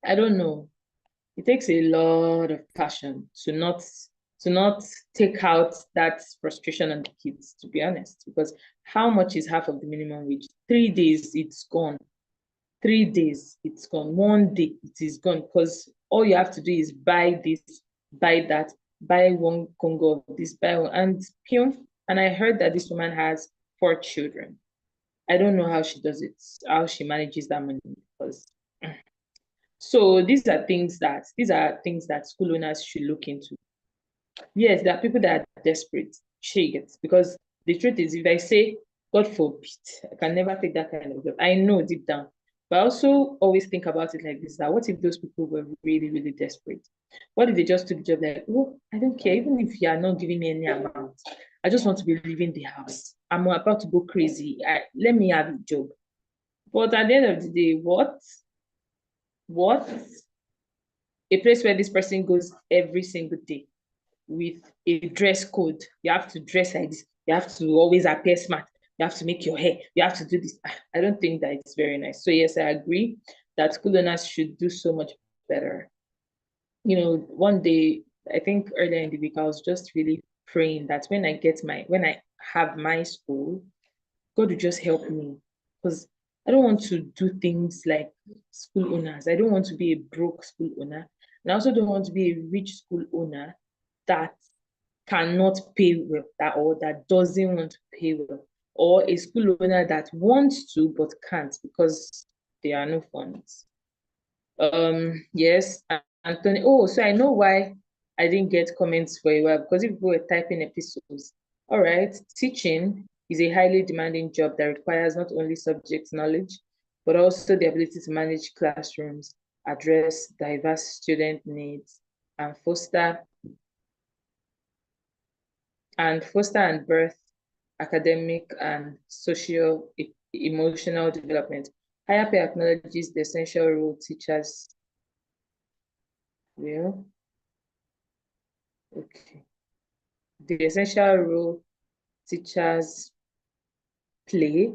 I don't know. It takes a lot of passion to not take out that frustration on the kids, to be honest, because how much is half of the minimum wage? 3 days, it's gone. 3 days, it's gone. 1 day, it is gone, because all you have to do is buy this, buy that, buy 1 Congo of this, buy one, and I heard that this woman has 4 children. I don't know how she does it, how she manages that money, because so these are things that school owners should look into. Yes, there are people that are desperate, because the truth is, if I say, God forbid, I can never take that kind of job, I know deep down. But I also always think about it like this, that what if those people were really, really desperate? What if they just took the job like, oh, I don't care, even if you are not giving me any amount, I just want to be leaving the house. I'm about to go crazy. Let me have a job. But at the end of the day, what? A place where this person goes every single day with a dress code. You have to dress like this. You have to always appear smart. You have to make your hair. You have to do this. I don't think that it's very nice. So yes, I agree that school owners should do so much better. You know, one day, I think earlier in the week, I was just really praying that when I have my school, God will just help me, because I don't want to do things like school owners. I don't want to be a broke school owner. And I also don't want to be a rich school owner that cannot pay well, or that doesn't want to pay well, or a school owner that wants to but can't because there are no funds. Yes, Anthony. Oh, so I know why I didn't get comments for a while, because if we were typing epistles. All right, teaching is a highly demanding job that requires not only subject knowledge, but also the ability to manage classrooms, address diverse student needs, and foster and birth academic and social emotional development. Higher pay acknowledges the essential role teachers will. Okay. The essential role teachers play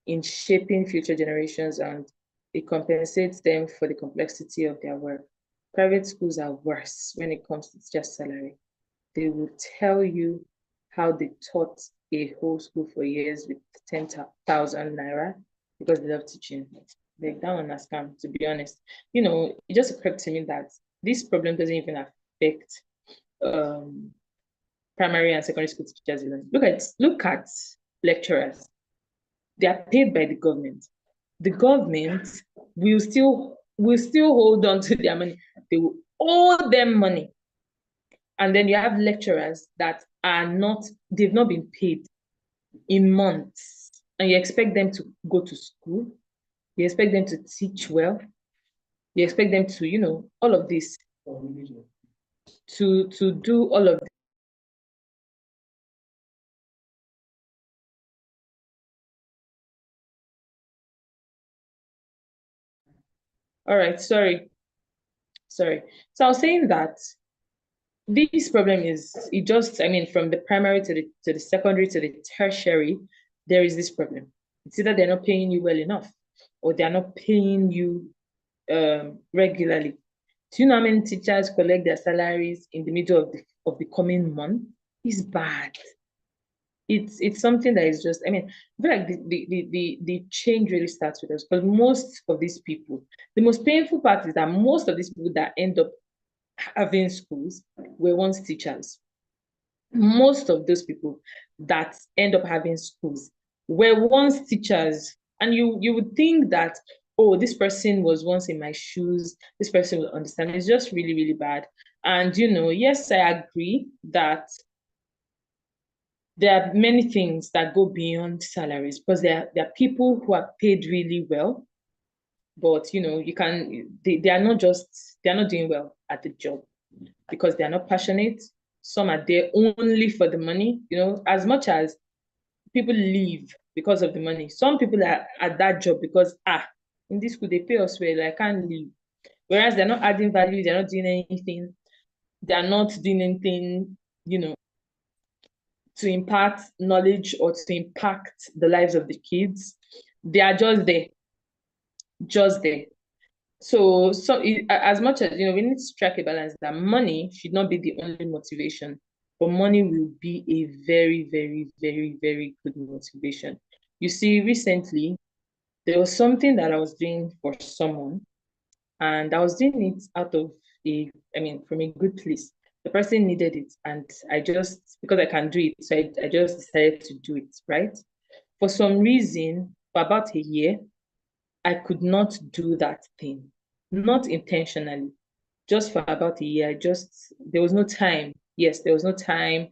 in shaping future generations, and it compensates them for the complexity of their work. Private schools are worse when it comes to teacher salary. They will tell you how they taught a whole school for years with 10,000 naira because they love teaching. Like that one has come, to be honest. You know, it just occurred to me that this problem doesn't even affect primary and secondary school teachers. Look at lecturers. They are paid by the government. The government will still hold on to their money. They will owe them money. And then you have lecturers that they've not been paid in months. And you expect them to go to school. You expect them to teach well. You expect them to, all of this. To do all of this. All right, sorry. So I was saying that this problem is, from the primary to the secondary to the tertiary, there is this problem. It's either they're not paying you well enough, or they're not paying you regularly. Do you know how many teachers collect their salaries in the middle of the coming month? It's bad. It's something that is just, I feel like the change really starts with us, because most of these people, the most painful part is that most of these people that end up having schools were once teachers. Most of those people that end up having schools were once teachers. And you would think that, oh, this person was once in my shoes, this person will understand. It's just really, really bad. And, yes, I agree that there are many things that go beyond salaries, because there are people who are paid really well, but they are not doing well at the job because they are not passionate. Some are there only for the money. As much as people leave because of the money, some people are at that job because in this school they pay us well, I can't leave. Whereas they're not adding value, they're not doing anything, to impart knowledge or to impact the lives of the kids. They are just there. So as much as, we need to strike a balance that money should not be the only motivation, but money will be a very, very, very, very good motivation. You see, recently, there was something that I was doing for someone, and I was doing it out of from a good place. The person needed it, and because I can do it, so I just decided to do it, right? For some reason, for about a year, I could not do that thing, not intentionally. Just for about a year, there was no time. Yes, there was no time.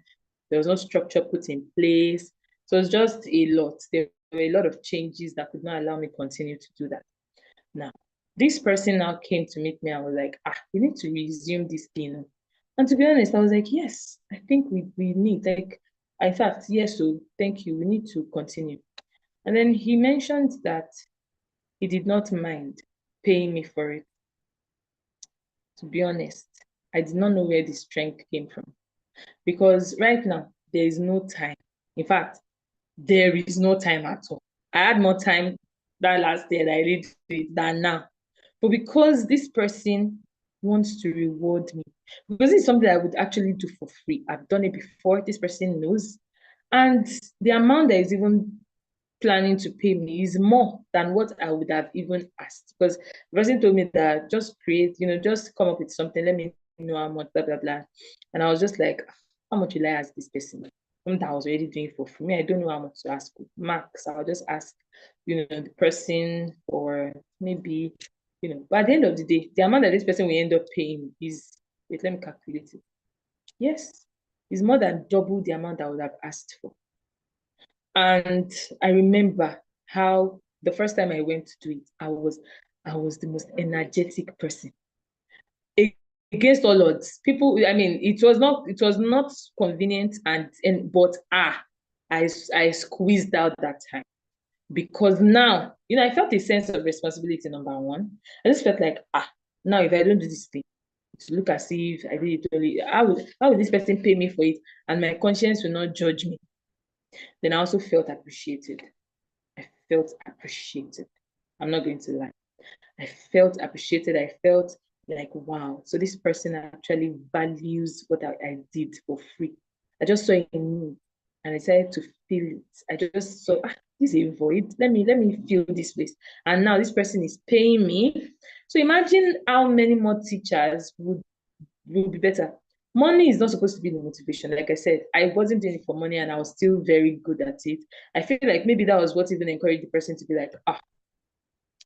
There was no structure put in place. So it's just a lot. There were a lot of changes that could not allow me to continue to do that. Now, this person now came to meet me. I was like, we need to resume this thing. And to be honest, I was like, yes, I think we need, In fact, yes, so thank you. We need to continue. And then he mentioned that he did not mind paying me for it. To be honest, I did not know where the strength came from. Because right now, there is no time. In fact, there is no time at all. I had more time that last year that I did it than now. But because this person wants to reward me, because it's something I would actually do for free. I've done it before, this person knows. And the amount that is even planning to pay me is more than what I would have even asked. Because the person told me that just create, just come up with something, let me know how much, blah, blah, blah. And I was just like, how much will I ask this person? Something I was already doing for free. I don't know how much to ask max. I'll just ask, the person for maybe, but at the end of the day, the amount that this person will end up paying is, wait, let me calculate it. Yes, it's more than double the amount I would have asked for. And I remember how the first time I went to do it, I was the most energetic person. Against all odds, people, I mean, it was not convenient but I squeezed out that time, because now, I felt a sense of responsibility, number one. I just felt like, now if I don't do this thing, to look as if I did it only, how would this person pay me for it? And my conscience will not judge me. Then I also felt appreciated. I felt appreciated. I'm not going to lie. I felt appreciated. I felt like, wow, so this person actually values what I did for free. I just saw it in me and I decided to feel it. I just saw, this is a void. Let me feel this place. And now this person is paying me. So imagine how many more teachers would be better. Money is not supposed to be the motivation. Like I said, I wasn't doing it for money and I was still very good at it. I feel like maybe that was what even encouraged the person to be like,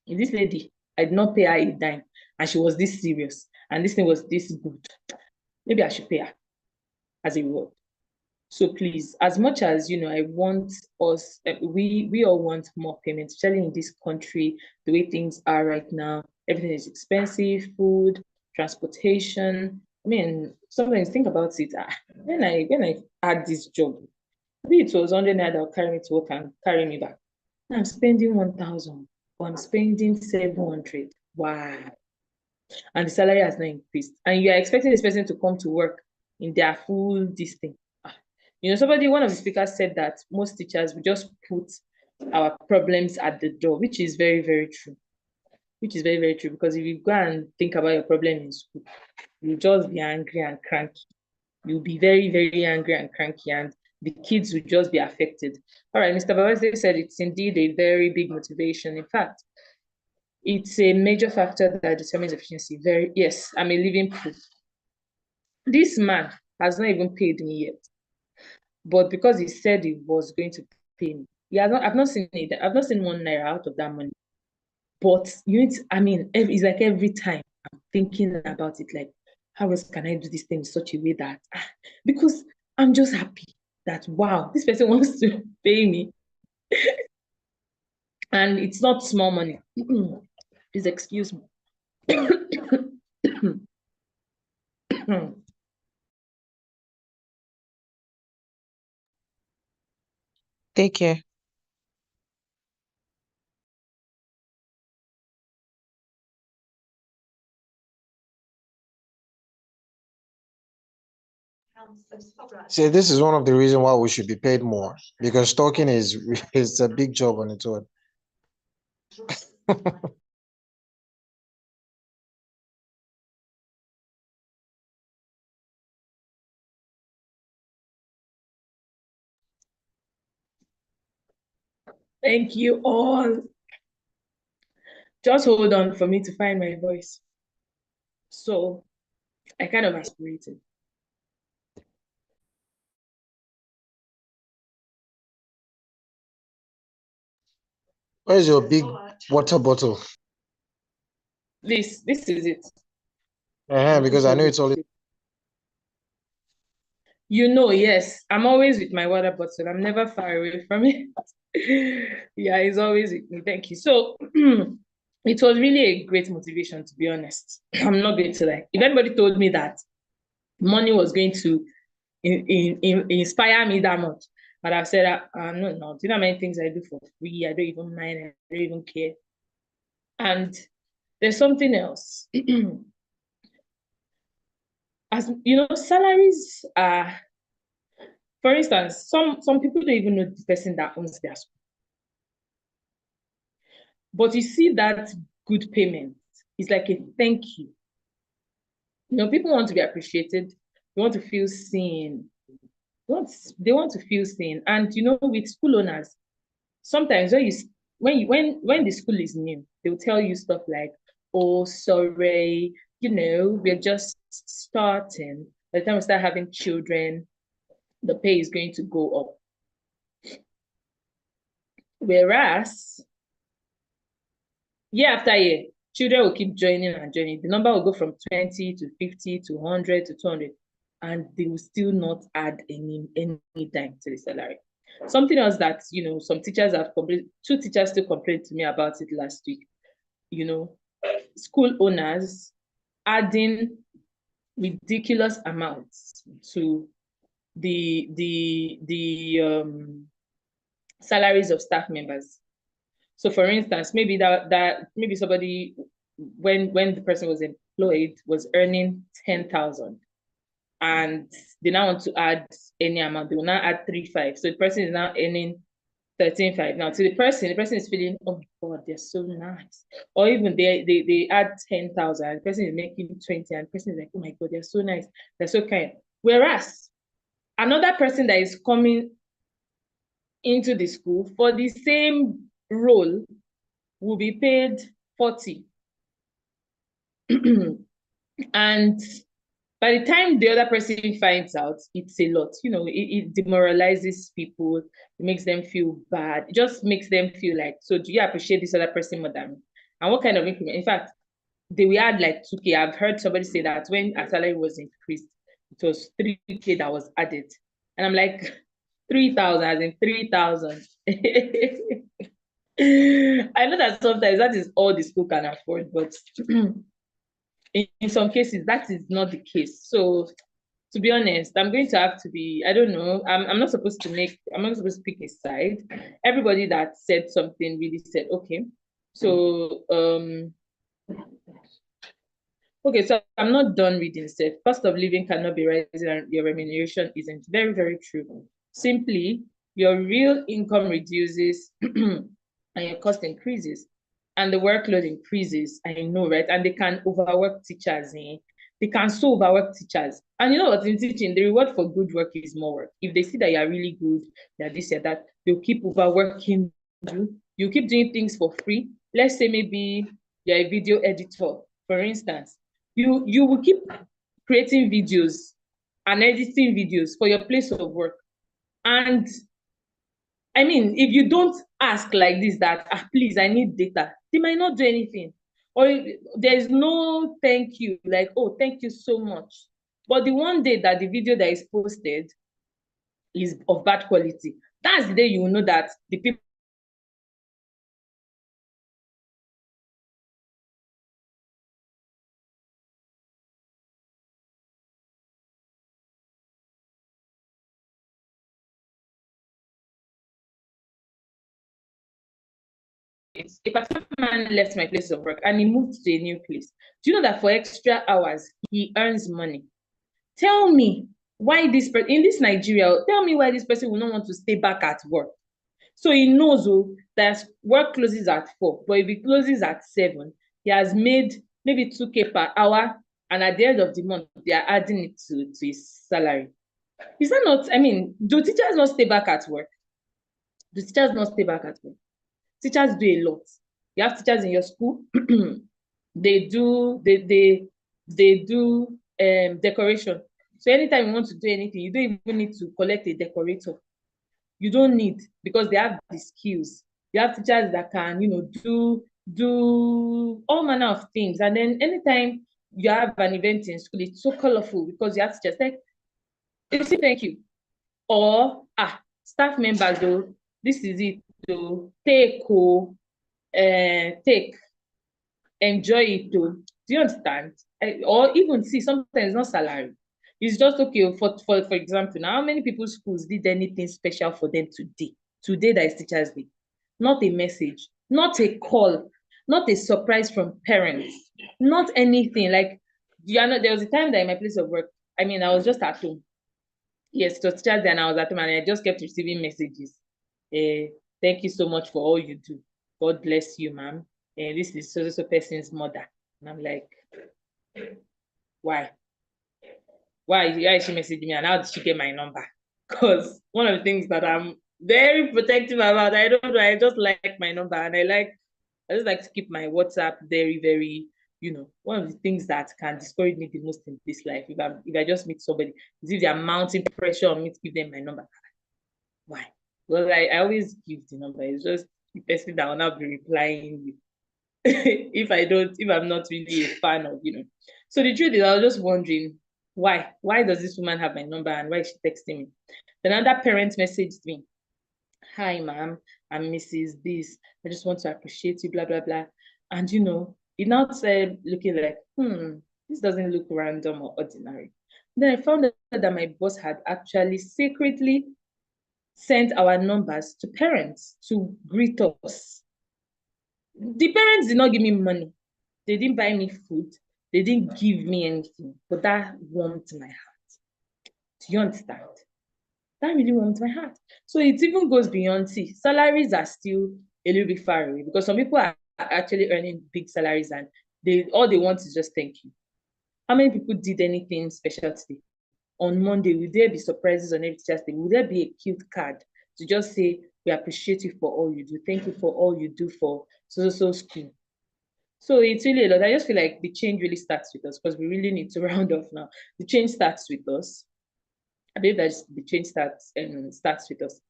if this lady, I did not pay her a dime and she was this serious and this thing was this good, maybe I should pay her as a reward. So please, as much as, I want us, we all want more payments, especially in this country, the way things are right now. Everything is expensive, food, transportation. I mean, sometimes think about it. When I had this job, maybe it was 100 naira that would carry me to work and carry me back. Now I'm spending 1,000, or I'm spending 700. Wow. And the salary has not increased. And you are expecting this person to come to work in their full this thing. One of the speakers said that most teachers will just put our problems at the door, which is very, very true. Which is very, very true, because if you go and think about your problem in school, you'll just be angry and cranky. You'll be very, very angry and cranky, and the kids will just be affected. All right, Mr. Babazde said it's indeed a very big motivation. In fact, it's a major factor that determines efficiency. Yes, I'm a living proof. This man has not even paid me yet. But because he said he was going to pay me, I've not seen it. I've not seen 1 naira out of that money. But it's like every time I'm thinking about it, like, how else can I do this thing in such a way that, because I'm just happy that, wow, this person wants to pay me. And it's not small money. Please excuse me. Take care. See, this is one of the reasons why we should be paid more, because talking is a big job on its own. Thank you all. Just hold on for me to find my voice. So I kind of aspirated. Where's your big water bottle? This is it. Because I know it's only. Yes, I'm always with my water bottle. I'm never far away from it. Yeah, it's always with me. Thank you. So it was really a great motivation, to be honest. I'm not going to lie. If anybody told me that money was going to inspire me that much. But I've said, no, do you know how many things I do for free? I don't even mind. I don't even care. And there's something else. As you know, salaries are, for instance, some people don't even know the person that owns their school. But you see that good payment is like a thank you. You know, people want to be appreciated. They want to feel seen. They want to feel seen. And you know, with school owners, sometimes when the school is new, they'll tell you stuff like, oh, sorry, you know, we're just starting. By the time we start having children, the pay is going to go up. Whereas, year after year, children will keep joining and joining. The number will go from 20 to 50 to 100 to 200, and they will still not add any dime to the salary. Something else that, you know, some teachers have complained, 2 teachers still complained to me about it last week. You know, school owners adding ridiculous amounts to the salaries of staff members. So for instance, maybe maybe somebody, when the person was employed, was earning 10,000, and they now want to add any amount. They will now add 3,500. So the person is now earning 13,500. Now to the person is feeling, oh my God, they're so nice. Or even they add 10,000, and the person is making 20, and the person is like, oh my God, they're so nice, they're so kind. Whereas another person that is coming into the school for the same role will be paid 40. And by the time the other person finds out, it's a lot. You know, it demoralizes people. It makes them feel bad. It just makes them feel like, so do you appreciate this other person more than me? And what kind of increment? In fact, they will add like 2K. I've heard somebody say that when a salary was increased, it was 3K that was added. And I'm like, 3,000 as in 3,000. I know that sometimes that is all the school can afford, but in some cases that is not the case. So to be honest, I'm going to have to be, I don't know, I'm not supposed to pick a side. Everybody that said something really said, okay. So okay, so I'm not done reading. Said cost of living cannot be rising and your remuneration isn't. Very, very true. Simply, your real income reduces and your cost increases, and the workload increases. I know, right? And they can overwork teachers. They can so overwork teachers. And you know what? In teaching, the reward for good work is more work. If they see that you are really good, that this or that, they'll keep overworking you. You keep doing things for free. Let's say maybe you're a video editor, for instance. You will keep creating videos and editing videos for your place of work. And I mean, if you don't ask like this, that please, I need data, they might not do anything. Or there's no thank you, like, oh, thank you so much. But the one day that the video that is posted is of bad quality, that's the day you will know that the people a particular man left my place of work and he moved to a new place. Do you know that for extra hours, he earns money? Tell me why this person, in this Nigeria, tell me why this person will not want to stay back at work. So he knows that work closes at 4, but if he closes at 7, he has made maybe 2K per hour, and at the end of the month, they are adding it to his salary. Is that not, I mean, do teachers not stay back at work? Do teachers not stay back at work? Teachers do a lot. You have teachers in your school. they do decoration. So anytime you want to do anything, you don't even need to collect a decorator. You don't need, because they have the skills. You have teachers that can, you know, do all manner of things. And then anytime you have an event in school, it's so colorful because you have teachers like, they say thank you. Or staff members, though, this is it. To take, enjoy it. Do you understand? Or even see, sometimes not salary. It's just okay. For example, now how many people's schools did anything special for them today? Today that is Teachers' Day. Not a message, not a call, not a surprise from parents, not anything. Like, there was a time that in my place of work, I mean, I was just at home. Yes, it was Teachers' Day and I was at home and I just kept receiving messages. Thank you so much for all you do. God bless you, ma'am. And this is so person's mother. And I'm like, why? Why is she messaging me and how did she get my number? Because one of the things that I'm very protective about, I don't know, I just like my number and I just like to keep my WhatsApp very, very, one of the things that can discourage me the most in this life, if I just meet somebody, is if they're mounting pressure on me to give them my number. Why? Well, I always give the number. It's just the person that will not be replying if I'm not really a fan of, So the truth is, I was just wondering, why does this woman have my number and why is she texting me? Then another parent messaged me, hi ma'am, I'm Mrs. This, I just want to appreciate you, blah blah blah. And it now said, looking like, this doesn't look random or ordinary. Then I found out that my boss had actually secretly sent our numbers to parents to greet us. The parents did not give me money, they didn't buy me food, they didn't give me anything, but that warmed my heart. Do you understand? That really warmed my heart. So it even goes beyond, salaries are still a little bit far away because some people are actually earning big salaries and all they want is just thank you. How many people did anything special today? On Monday, will there be surprises on every Teachers' Day? Will there be a cute card to just say, we appreciate you for all you do. Thank you for all you do for so school. So it's really a lot. I just feel like the change really starts with us because we really need to round off now. The change starts with us. I believe that the change starts with us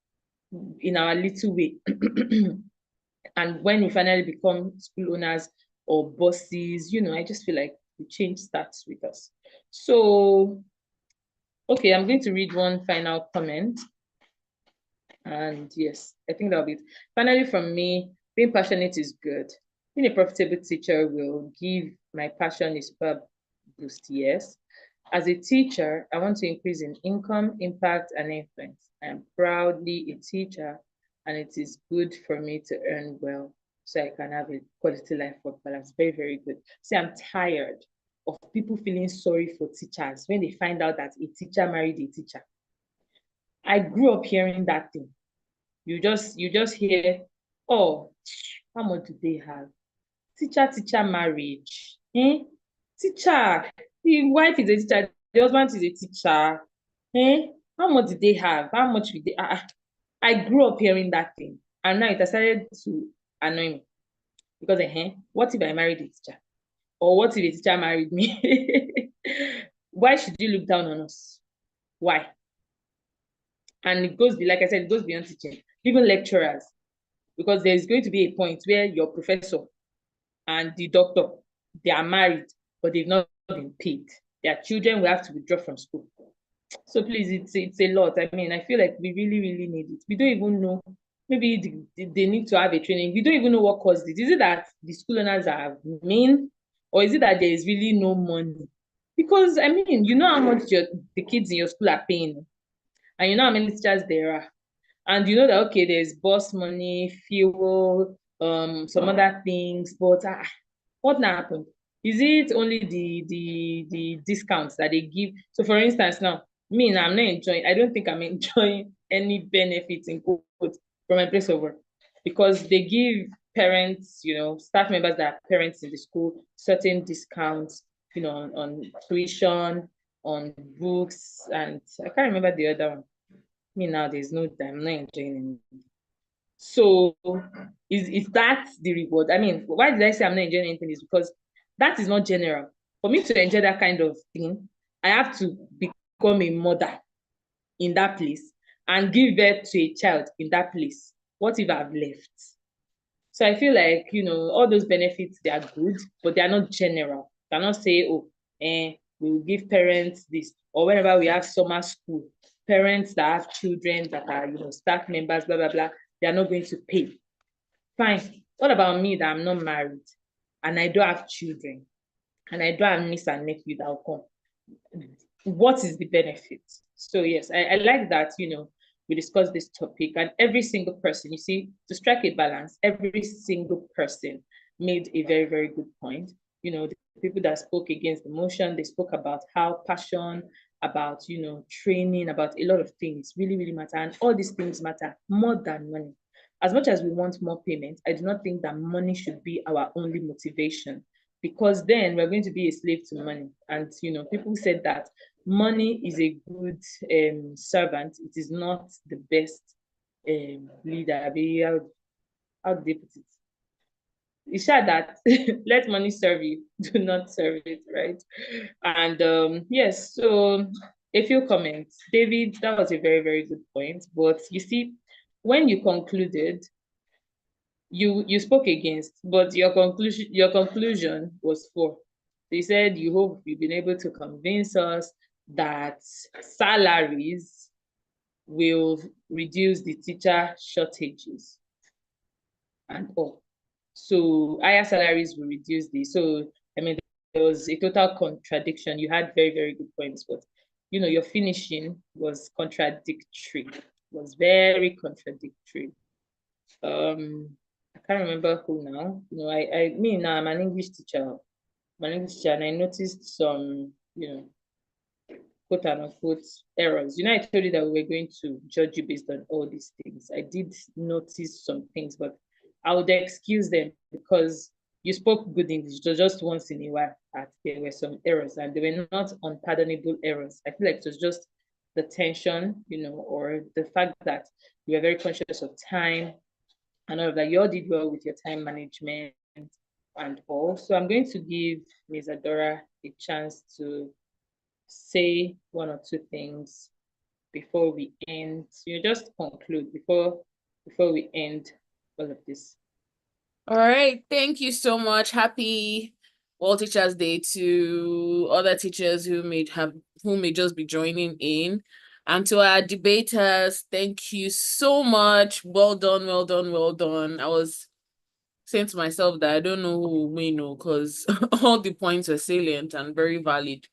in our little way. And when we finally become school owners or bosses, I just feel like the change starts with us. So, okay, I'm going to read one final comment. And yes, I think that'll be it. Finally, from me, being passionate is good. Being a profitable teacher will give my passion a superb boost, yes. As a teacher, I want to increase in income, impact, and influence. I am proudly a teacher, and it is good for me to earn well so I can have a quality life work balance. Very, very good. See, I'm tired of people feeling sorry for teachers when they find out that a teacher married a teacher. I grew up hearing that thing. You just hear, oh, how much do they have? Teacher marriage. Teacher, the wife is a teacher, the husband is a teacher. How much did they have? How much did they? I grew up hearing that thing, and now it has started to annoy me because what if I married a teacher, or what if a teacher married me? Why should you look down on us? Why? And it goes, like I said, it goes beyond teaching, even lecturers, because there's going to be a point where your professor and the doctor, they are married, but they've not been paid. Their children will have to withdraw from school. So please, it's a lot. I mean, I feel like we really, really need it. We don't even know. Maybe they need to have a training. We don't even know what caused it. Is it that the school owners are mean, or is it that there is really no money? Because I mean, you know how much the kids in your school are paying, and you know how many teachers there are, and you know that okay, there's bus money, fuel, some other things, but what now happened? Is it only the discounts that they give? So for instance, now me, I'm not enjoying. I don't think I'm enjoying any benefits in quotes from my place of work because they give parents, staff members that are parents in the school, certain discounts, on tuition, on books, and I can't remember the other one. Me now, there's no time. I'm not enjoying anything. So is that the reward? I mean, why did I say I'm not enjoying anything? Is because that is not general. For me to enjoy that kind of thing, I have to become a mother in that place and give birth to a child in that place. What if I've left? So I feel like, all those benefits, they are good, but they are not general. You cannot say, oh, we will give parents this, or whenever we have summer school, parents that have children that are, staff members, blah, blah, blah, they are not going to pay. Fine. What about me that I'm not married and I don't have children and I don't have niece and nephew that will come? what is the benefit? So yes, I like that, we discuss this topic, and every single person, you see, to strike a balance, every single person made a very, very good point. The people that spoke against the motion, they spoke about how passion, about, training, about a lot of things really, really matter. And all these things matter more than money. As much as we want more payment, I do not think that money should be our only motivation, because then we're going to be a slave to money. And, people said that money is a good servant. It is not the best leader. How do they put it? It's sad that let money serve you, do not serve it, right? And yes, so a few comments. David, that was a very, very good point. But you see, when you concluded, you spoke against, but your conclusion was for. They said you hope you've been able to convince us that salaries will reduce the teacher shortages and all. So higher salaries will reduce this. So I mean, there was a total contradiction. You had very, very good points, but your finishing was contradictory. Was very contradictory. I can't remember who now. Me now, I'm an English teacher. I'm an English teacher, and I noticed some, quote unquote errors. I told you that we were going to judge you based on all these things. I did notice some things, but I would excuse them because you spoke good English. It was just once in a while that there were some errors, and they were not unpardonable errors. I feel like it was just the tension, or the fact that you were very conscious of time and all of that. You all did well with your time management and all. So I'm going to give Ms. Adora a chance to say one or two things before we end. Just conclude before we end all of this. All right, thank you so much. Happy World Teachers Day to other teachers who may just be joining in. And to our debaters, thank you so much. Well done, well done, well done. I was saying to myself that I don't know who will win, because all the points are salient and very valid.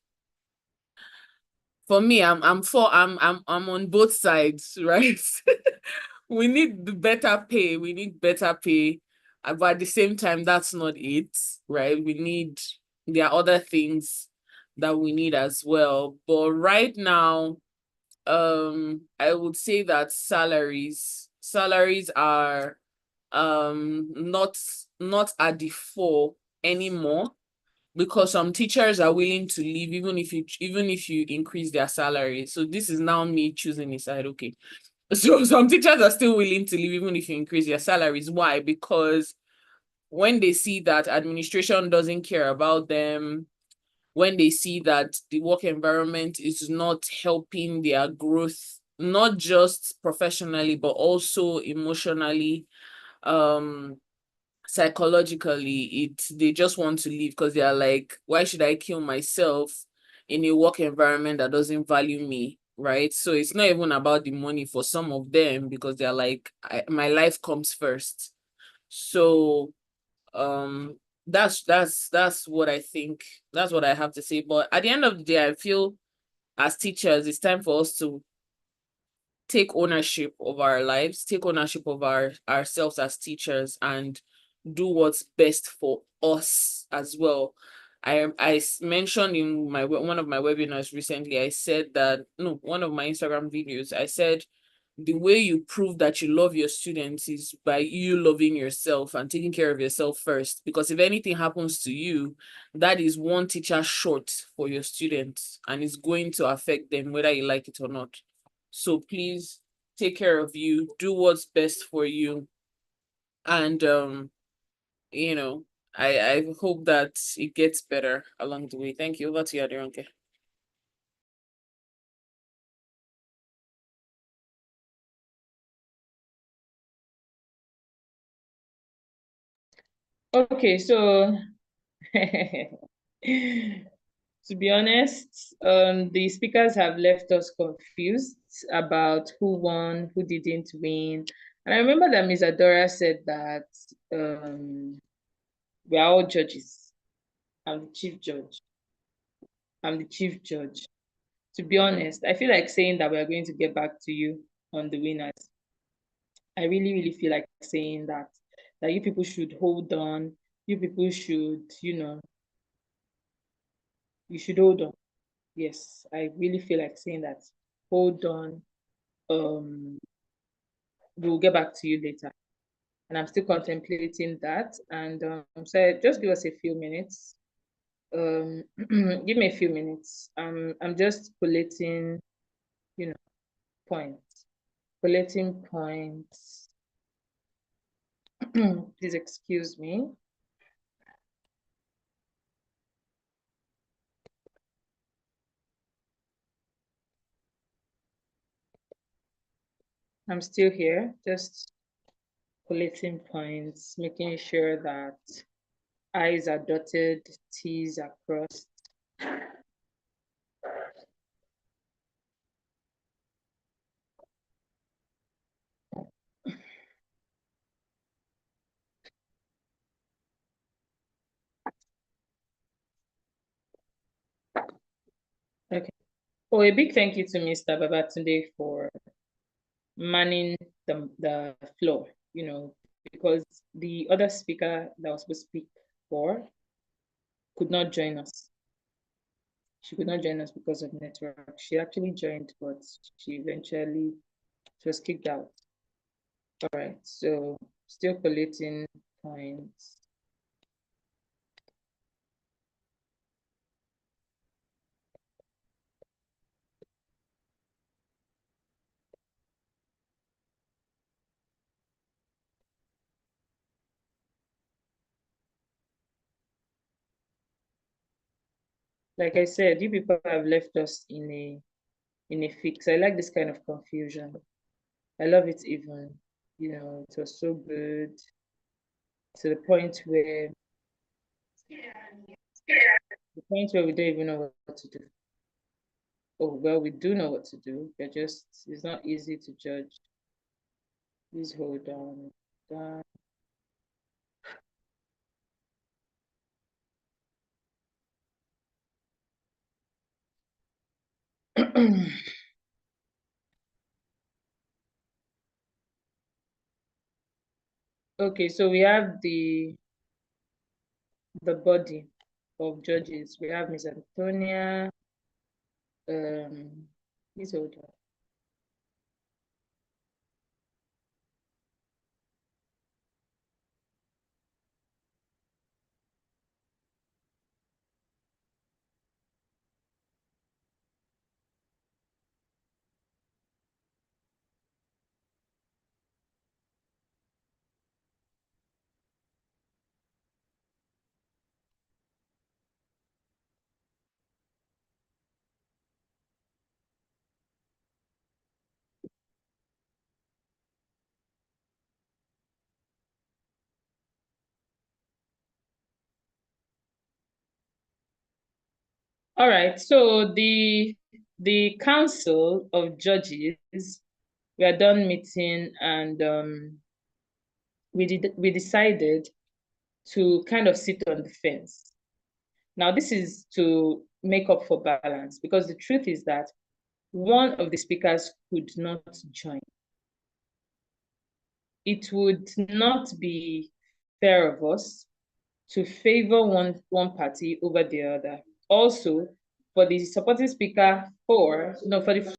For me, I'm on both sides, right? We need better pay. We need better pay. But at the same time, that's not it, right? There are other things that we need as well. But right now, I would say that salaries are not at the fore anymore, because some teachers are willing to leave even if you increase their salary. So this is now me choosing a side. Okay. So some teachers are still willing to leave even if you increase their salaries. Why? Because when they see that administration doesn't care about them, when they see that the work environment is not helping their growth, not just professionally, but also emotionally, psychologically, they just want to leave, because they are like, why should I kill myself in a work environment that doesn't value me, right? So it's not even about the money for some of them, because they're like, my life comes first. So that's what I think. That's what I have to say. But at the end of the day, I feel as teachers, it's time for us to take ownership of our lives, take ownership of ourselves as teachers, and do what's best for us as well. I mentioned in one of my webinars recently, I said that, no, one of my Instagram videos, I said the way you prove that you love your students is by you loving yourself and taking care of yourself first. Because if anything happens to you, that is one teacher short for your students, and it's going to affect them whether you like it or not. So please take care of you, do what's best for you. And I hope that it gets better along the way. Thank you. Over to you, Aderonke. Okay, so to be honest, the speakers have left us confused about who won, who didn't win. And I remember that Ms. Adora said that we are all judges. I'm the chief judge. to be honest, I feel like saying that we are going to get back to you on the winners. I really, really feel like saying that you people should hold on. You people should, you should hold on. Yes, I really feel like saying that. Hold on. We'll get back to you later. And I'm still contemplating that. And so just give us a few minutes. Give me a few minutes. I'm just collating, points. Collating points. Please excuse me. I'm still here, just collating points, making sure that I's are dotted, T's are crossed. Okay. Oh, a big thank you to Mr. Babatunde for manning the floor, because the other speaker that was supposed to speak for could not join us. She could not join us because of network. She actually joined, but she was kicked out. All right, so still collating points. Like I said, you people have left us in a fix. I like this kind of confusion. I love it even. It was so good to the point where we don't even know what to do. Oh, well, we do know what to do. It's not easy to judge. Please hold on. Okay, so we have the body of judges. We have Miss Antonia. Please hold on. All right, so the Council of Judges, we are done meeting, and we decided to kind of sit on the fence. Now, this is to make up for balance, because the truth is that one of the speakers could not join. It would not be fair of us to favor one party over the other. Also, for the supporting speaker for the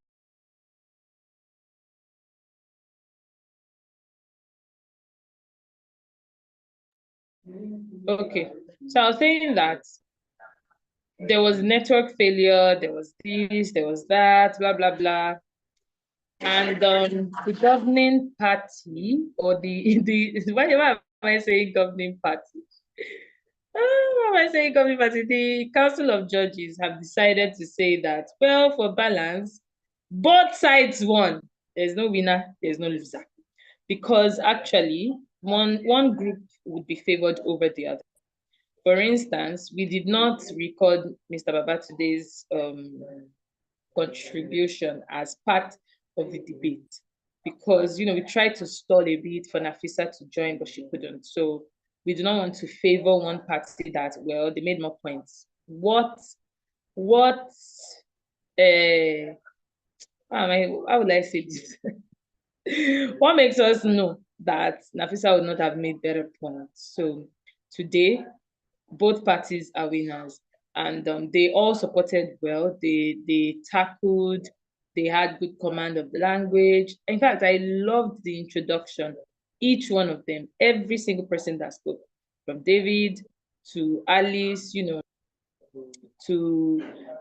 okay. So I was saying that there was network failure, there was this, there was that, blah, blah, blah. And the governing party, or why am I saying governing party? Why am I saying governing party? The Council of Judges have decided to say that, well, for balance, both sides won. There's no winner, there's no loser. Because actually, one group would be favored over the other. For instance, we did not record Mr. Babatunde's contribution as part of the debate, because we tried to stall a bit for Nafisa to join, but she couldn't. So we do not want to favor one party that, well, they made more points. What how would I say this? What makes us know that Nafisa would not have made better points? So today, both parties are winners, and they all supported well. They tackled. They had good command of the language. In fact, I loved the introduction. Each one of them, every single person that spoke, from David to Alice,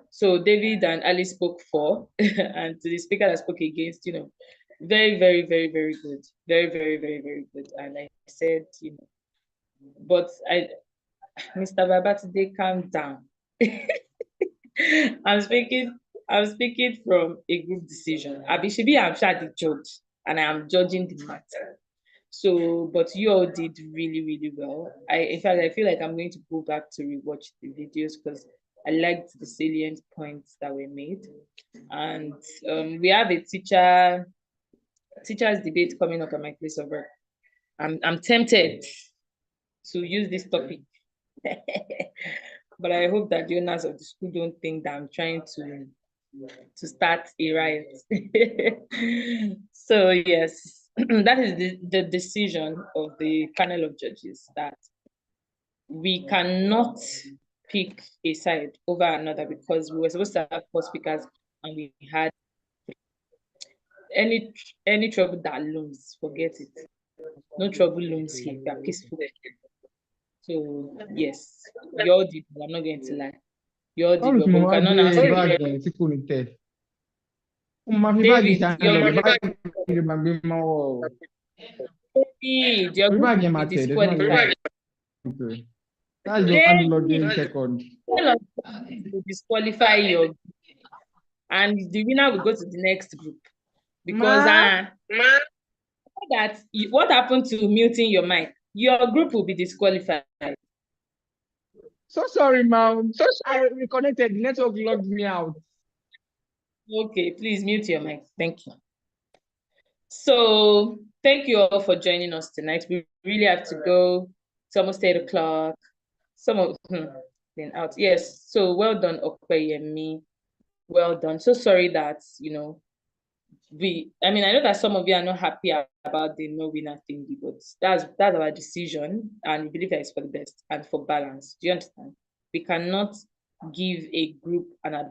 so David and Alice spoke for, and to the speaker that spoke against, very, very, very, very good. Very, very, very, very good. And I said, but Mr. Babatunde, calm down. I'm speaking from a group decision. Abishibi, I'm sure the judge, and I am judging the matter. So, but you all did really, really well. In fact, I feel like I'm going to go back to rewatch the videos because I liked the salient points that were made. And we have a teachers debate coming up at my place of work. I'm tempted to use this topic. But I hope that the owners of the school don't think that I'm trying to start a riot. So yes, that is the decision of the panel of judges, that we cannot pick a side over another because we were supposed to have 4 speakers and we had any trouble that looms, forget it. No trouble looms here. We are peaceful. So yes, you all did. I'm not going to lie. You all did. Báwo Well, ni but mo we wá cannot gbé now say báàgì tí kò ní tẹ̀? Mo máa fi báàgì David, ṣàánú lọ, báàgì ló máa gbé mọ́wọ́ o. David, your Orí group báàgì will máa be tẹ̀, there's no disqualified. way. That's the one logging David, second. tell us to disqualify your group, and the winner will go to the next group because what happened to muting your mic? Your group will be disqualified. So sorry, ma'am. So sorry, reconnected. The network logged me out. Okay, please mute your mic. Thank you. So thank you all for joining us tonight. We really have to go. It's almost 8 o'clock. Some of been out. Yes. So well done, Okpeyemi. Well done. So sorry that I know that some of you are not happy about the no winner thingy, but that's our decision, and we believe that it's for the best and for balance. Do you understand? We cannot give a group an advantage